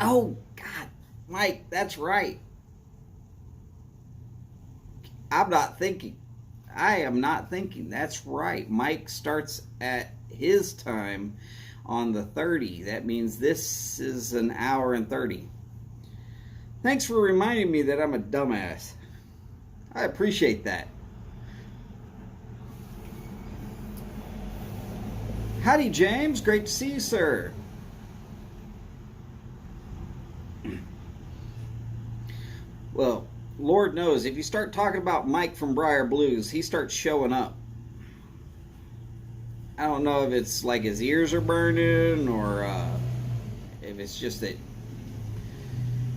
[SPEAKER 1] Oh, God, Mike, that's right. I'm not thinking. I am not thinking. That's right. Mike starts at his time on the 30. That means this is an hour and 30. Thanks for reminding me that I'm a dumbass. I appreciate that. Howdy, James. Great to see you, sir. Well, Lord knows, if you start talking about Mike from Briar Blues, he starts showing up. I don't know if it's like his ears are burning or if it's just that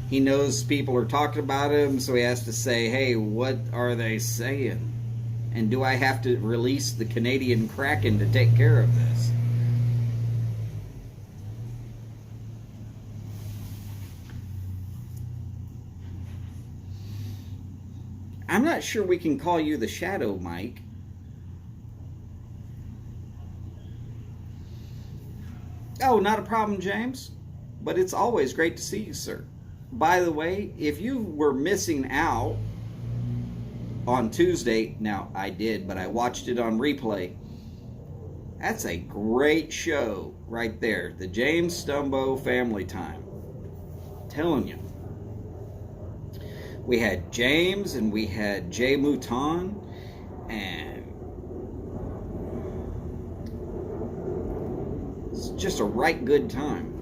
[SPEAKER 1] he knows people are talking about him, so he has to say, hey, what are they saying? And do I have to release the Canadian Kraken to take care of this? I'm not sure we can call you the Shadow, Mike. Oh, not a problem, James. But it's always great to see you, sir. By the way, if you were missing out on Tuesday, now I did, but I watched it on replay. That's a great show right there. The James Stumbo Family Time. I'm telling you. We had James and we had Jay Mouton, and it's just a right good time.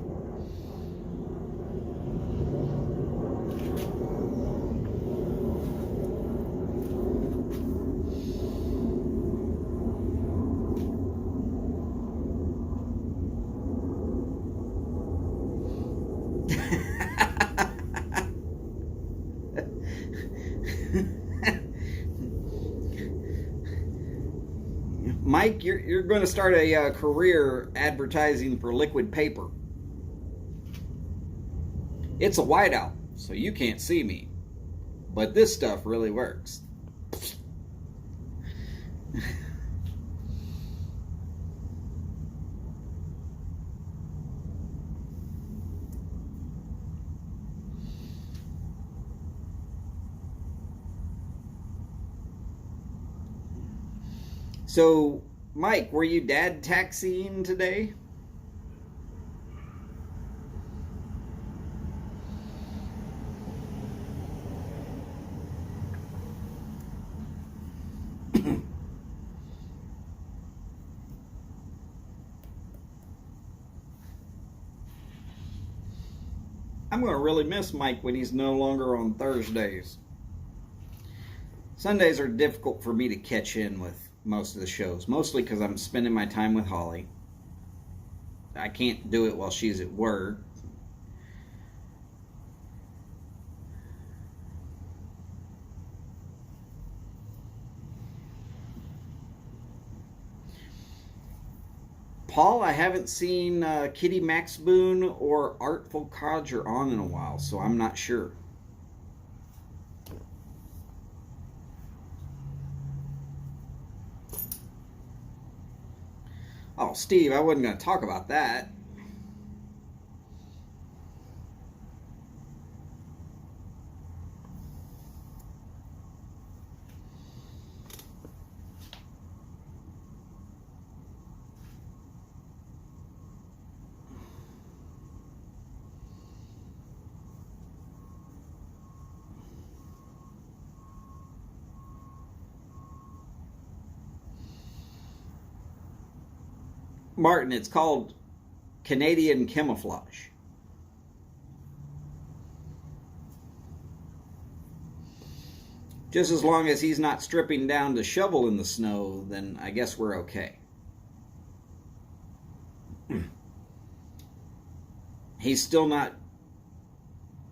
[SPEAKER 1] Mike, you're going to start a career advertising for liquid paper. It's a whiteout, so you can't see me. But this stuff really works. So, Mike, were you dad taxiing today? I'm going to really miss Mike when he's no longer on Thursdays. Sundays are difficult for me to catch in with most of the shows, mostly because I'm spending my time with Holly. I can't do it while she's at work. Paul, I haven't seen Kitty Max Boone or Artful Codger on in a while, so I'm not sure. Oh, Steve, I wasn't going to talk about that. Martin, it's called Canadian camouflage. Just as long as he's not stripping down to shovel in the snow, then I guess we're okay. He's still not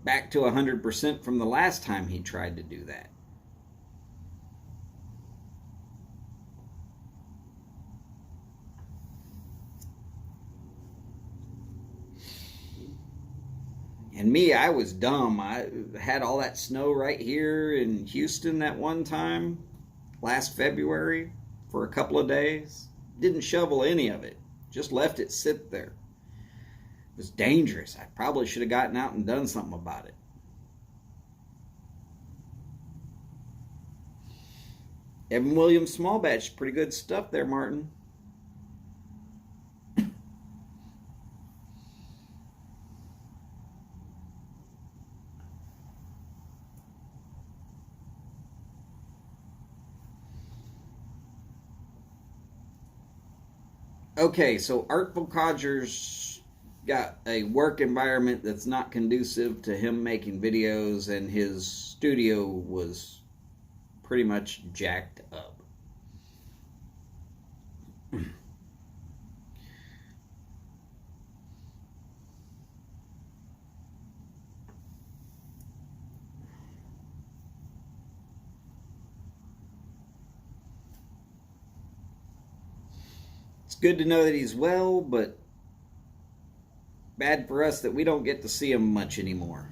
[SPEAKER 1] back to 100% from the last time he tried to do that. And me, I was dumb. I had all that snow right here in Houston that one time, last February, for a couple of days. Didn't shovel any of it. Just left it sit there. It was dangerous. I probably should have gotten out and done something about it. Evan Williams small batch, pretty good stuff there, Martin. Okay, so Artful Codger's got a work environment that's not conducive to him making videos, and his studio was pretty much jacked up. It's good to know that he's well, but bad for us that we don't get to see him much anymore.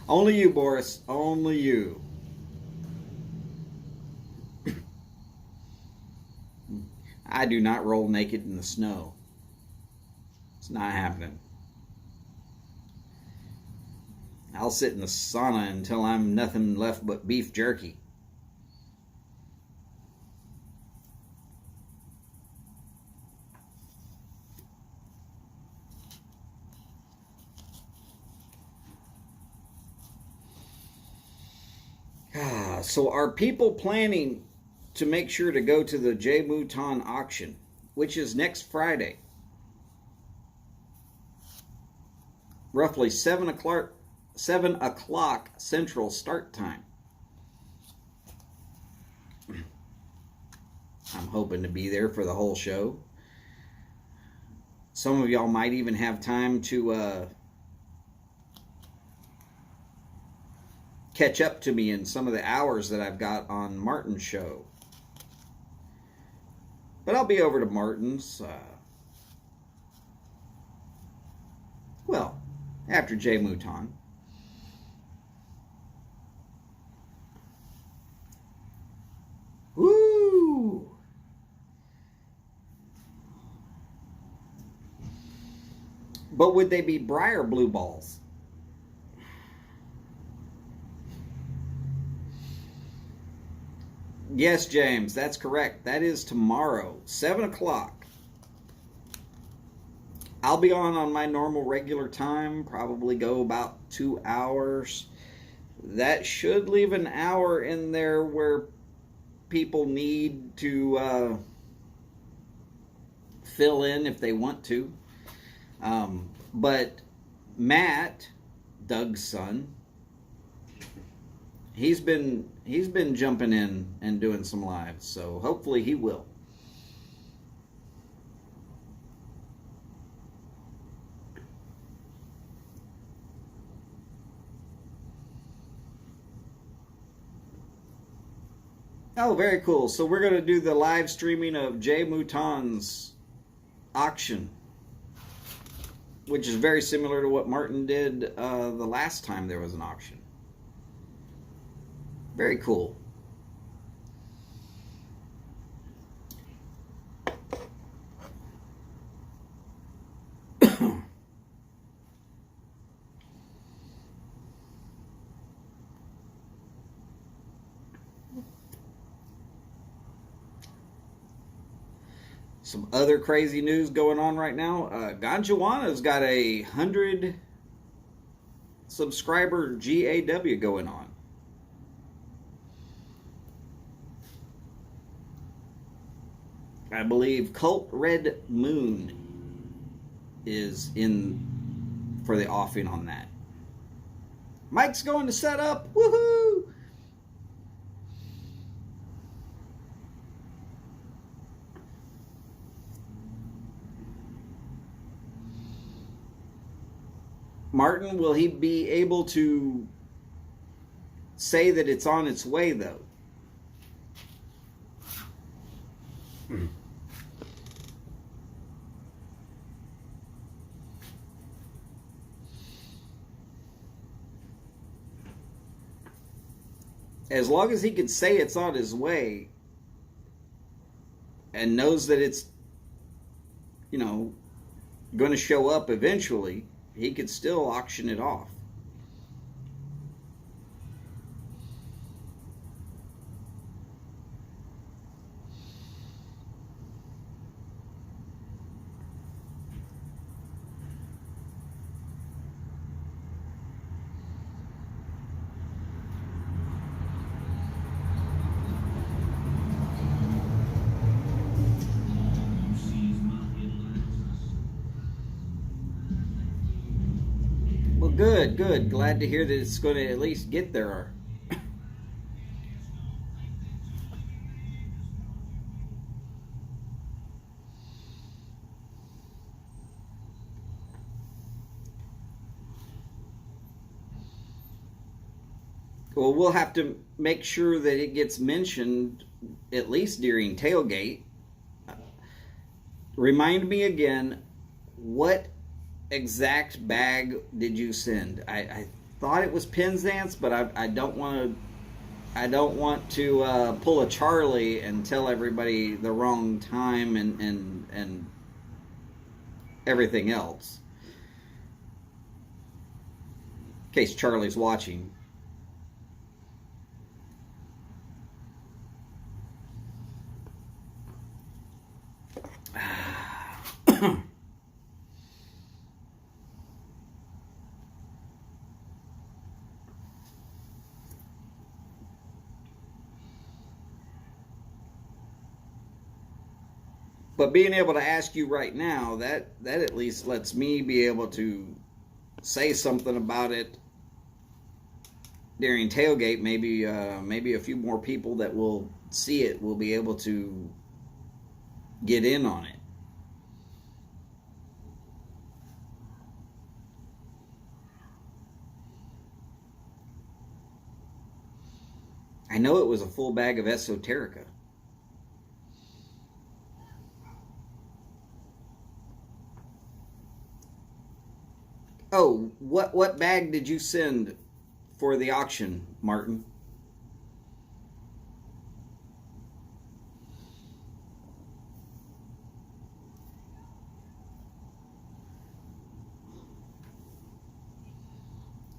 [SPEAKER 1] Only you, Boris. Only you. I do not roll naked in the snow. It's not happening. I'll sit in the sauna until I'm nothing left but beef jerky. So are people planning to make sure to go to the J Mouton auction, which is next Friday? Roughly 7 o'clock Central start time. I'm hoping to be there for the whole show. Some of y'all might even have time to catch up to me in some of the hours that I've got on Martin's show. But I'll be over to Martin's, well, after J Mouton. Woo! But would they be Briar blue balls? Yes, James, that's correct. That is tomorrow, 7 o'clock. I'll be on my normal regular time, probably go about 2 hours. That should leave an hour in there where people need to fill in if they want to. But Matt, Doug's son, he's been jumping in and doing some lives, so hopefully he will. Oh, very cool. So we're going to do the live streaming of J Mouton's auction, which is very similar to what Martin did the last time there was an auction. Very cool. Some other crazy news going on right now. Ganjawanna's got a 100 subscriber GAW going on? I believe Cult Red Moon is in for the offing on that. Mike's going to set up. Woohoo! Martin, will he be able to say that it's on its way, though? As long as he could say it's on his way and knows that it's, going to show up eventually, he could still auction it off. Good, good. Glad to hear that it's going to at least get there. Well, we'll have to make sure that it gets mentioned at least during Tailgate. Remind me again, what exact bag did you send? I thought it was Penzance, but I don't want to pull a Charlie and tell everybody the wrong time and everything else. In case Charlie's watching. But being able to ask you right now, that at least lets me be able to say something about it during Tailgate. Maybe a few more people that will see it will be able to get in on it. I know it was a full bag of Esoterica. Oh, what bag did you send for the auction, Martin?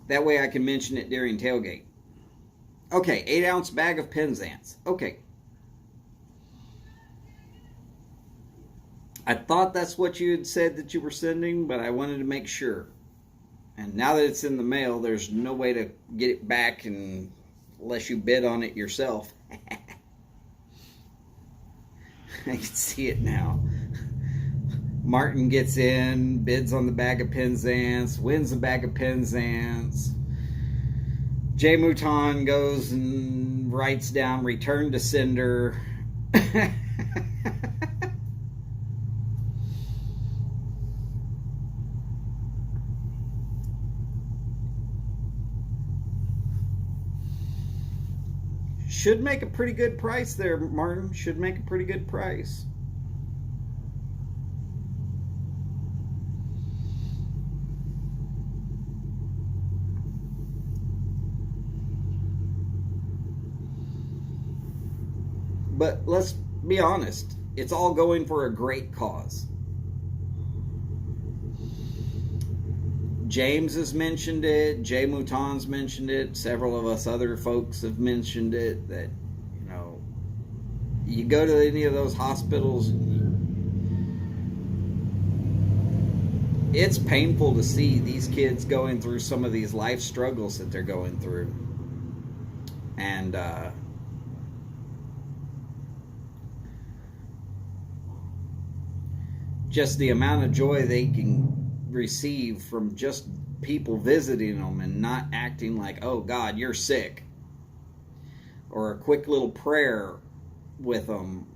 [SPEAKER 1] That way I can mention it during Tailgate. Okay, 8-ounce bag of Penzance. Okay. I thought that's what you had said that you were sending, but I wanted to make sure. And now that it's in the mail, there's no way to get it back unless you bid on it yourself. I can see it now. Martin gets in, bids on the bag of Penzance, wins the bag of Penzance. Jay Mouton goes and writes down return to sender. Should make a pretty good price there, Martin. Should make a pretty good price. But let's be honest, it's all going for a great cause. James has mentioned it, Jay Mouton's mentioned it, several of us other folks have mentioned it, that, you go to any of those hospitals, it's painful to see these kids going through some of these life struggles that they're going through. And just the amount of joy they can receive from just people visiting them and not acting like, oh God, you're sick, or a quick little prayer with them.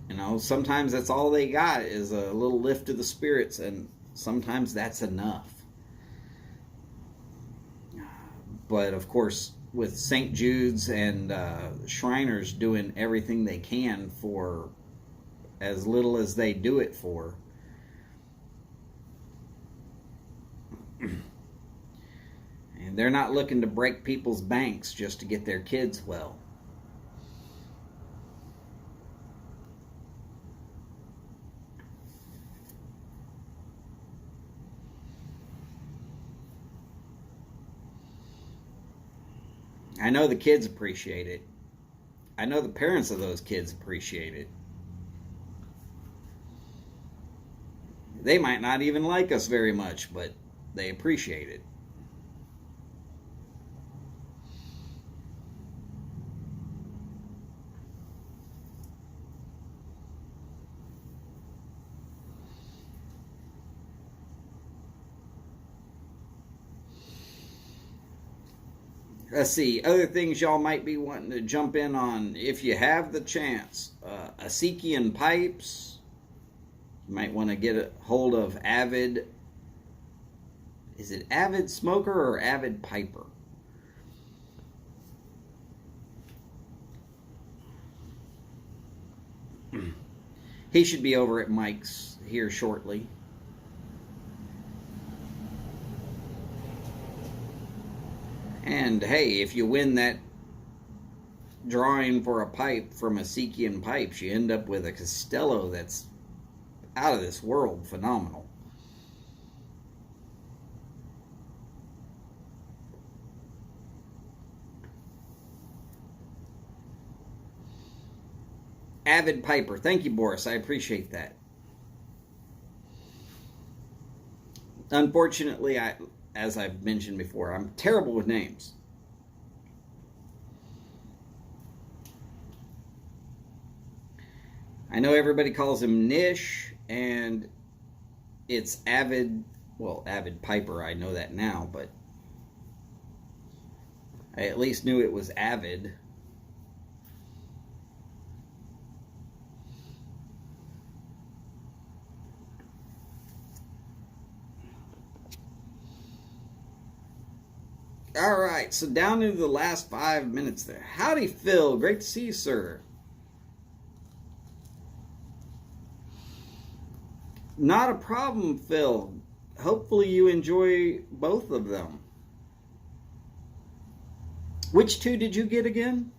[SPEAKER 1] You know, sometimes that's all they got is a little lift of the spirits, and sometimes that's enough. But of course, with St. Jude's and Shriners doing everything they can for as little as they do it for, and they're not looking to break people's banks just to get their kids well. I know the kids appreciate it. I know the parents of those kids appreciate it. They might not even like us very much, but they appreciate it. Let's see, other things y'all might be wanting to jump in on if you have the chance. Assyrian pipes. You might want to get a hold of Avid. Is it Avid Smoker or Avid Piper? He should be over at Mike's here shortly. And hey, if you win that drawing for a pipe from Assyrian Pipes, you end up with a Costello that's out of this world phenomenal. Avid Piper. Thank you, Boris. I appreciate that. Unfortunately, as I've mentioned before, I'm terrible with names. I know everybody calls him Nish, and it's Avid, well, Avid Piper, I know that now, but I at least knew it was Avid. All right, so down into the last 5 minutes there. Howdy, Phil. Great to see you, sir. Not a problem, Phil. Hopefully you enjoy both of them. Which two did you get again?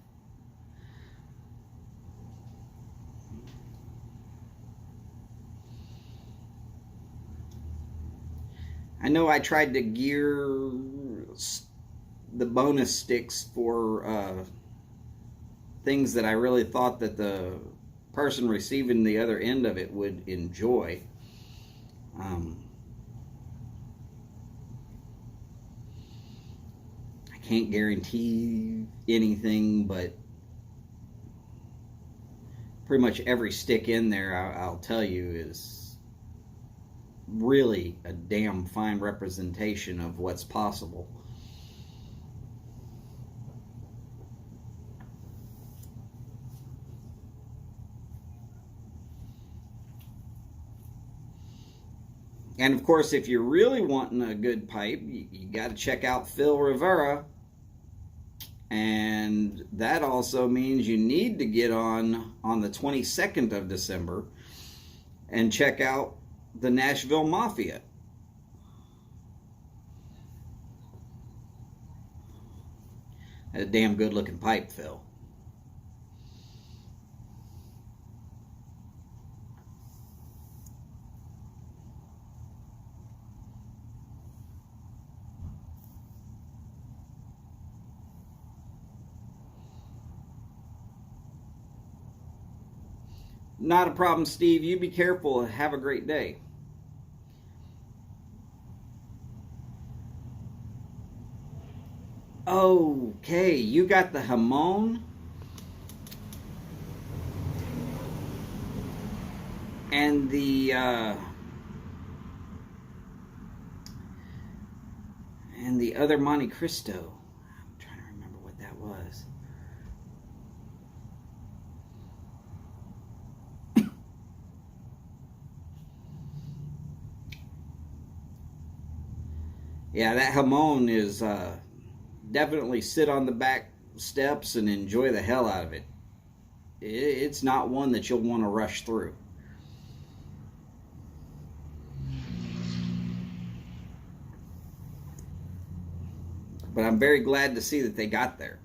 [SPEAKER 1] I know I tried to gear the bonus sticks for things that I really thought that the person receiving the other end of it would enjoy. I can't guarantee anything, but pretty much every stick in there, I'll tell you, is really a damn fine representation of what's possible. And of course, if you're really wanting a good pipe, you got to check out Phil Rivera. And that also means you need to get on the 22nd of December and check out the Nashville Mafia. That's a damn good looking pipe, Phil. Not a problem, Steve. You be careful. Have a great day. Okay, you got the jamon and the other Monte Cristo. I'm trying to remember what that was. Yeah, that jamon is definitely sit on the back steps and enjoy the hell out of it. It's not one that you'll want to rush through. But I'm very glad to see that they got there.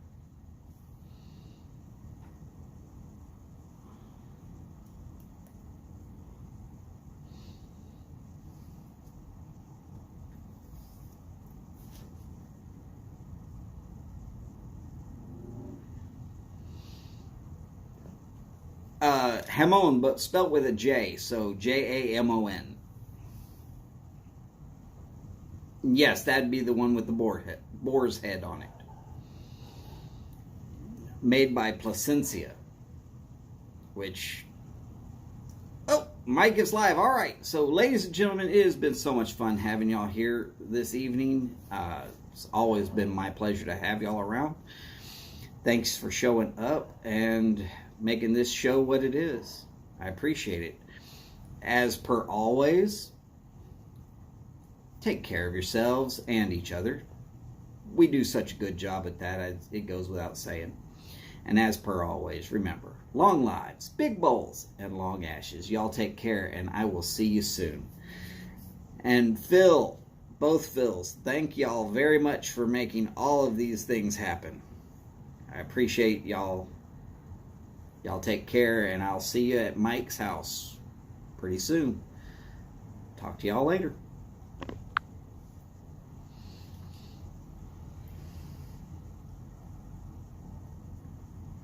[SPEAKER 1] Jamon, but spelt with a J, so Jamon. Yes, that'd be the one with the boar's head on it. Made by Placencia, which... Oh, Mike is live. All right. So, ladies and gentlemen, it has been so much fun having y'all here this evening. It's always been my pleasure to have y'all around. Thanks for showing up and making this show what it is. I appreciate it. As per always, take care of yourselves and each other. We do such a good job at that, it goes without saying. And as per always, remember, long lives, big bowls, and long ashes. Y'all take care, and I will see you soon. And Phil, both Phils, thank y'all very much for making all of these things happen. I appreciate y'all. Y'all take care, and I'll see you at Mike's house pretty soon. Talk to y'all later.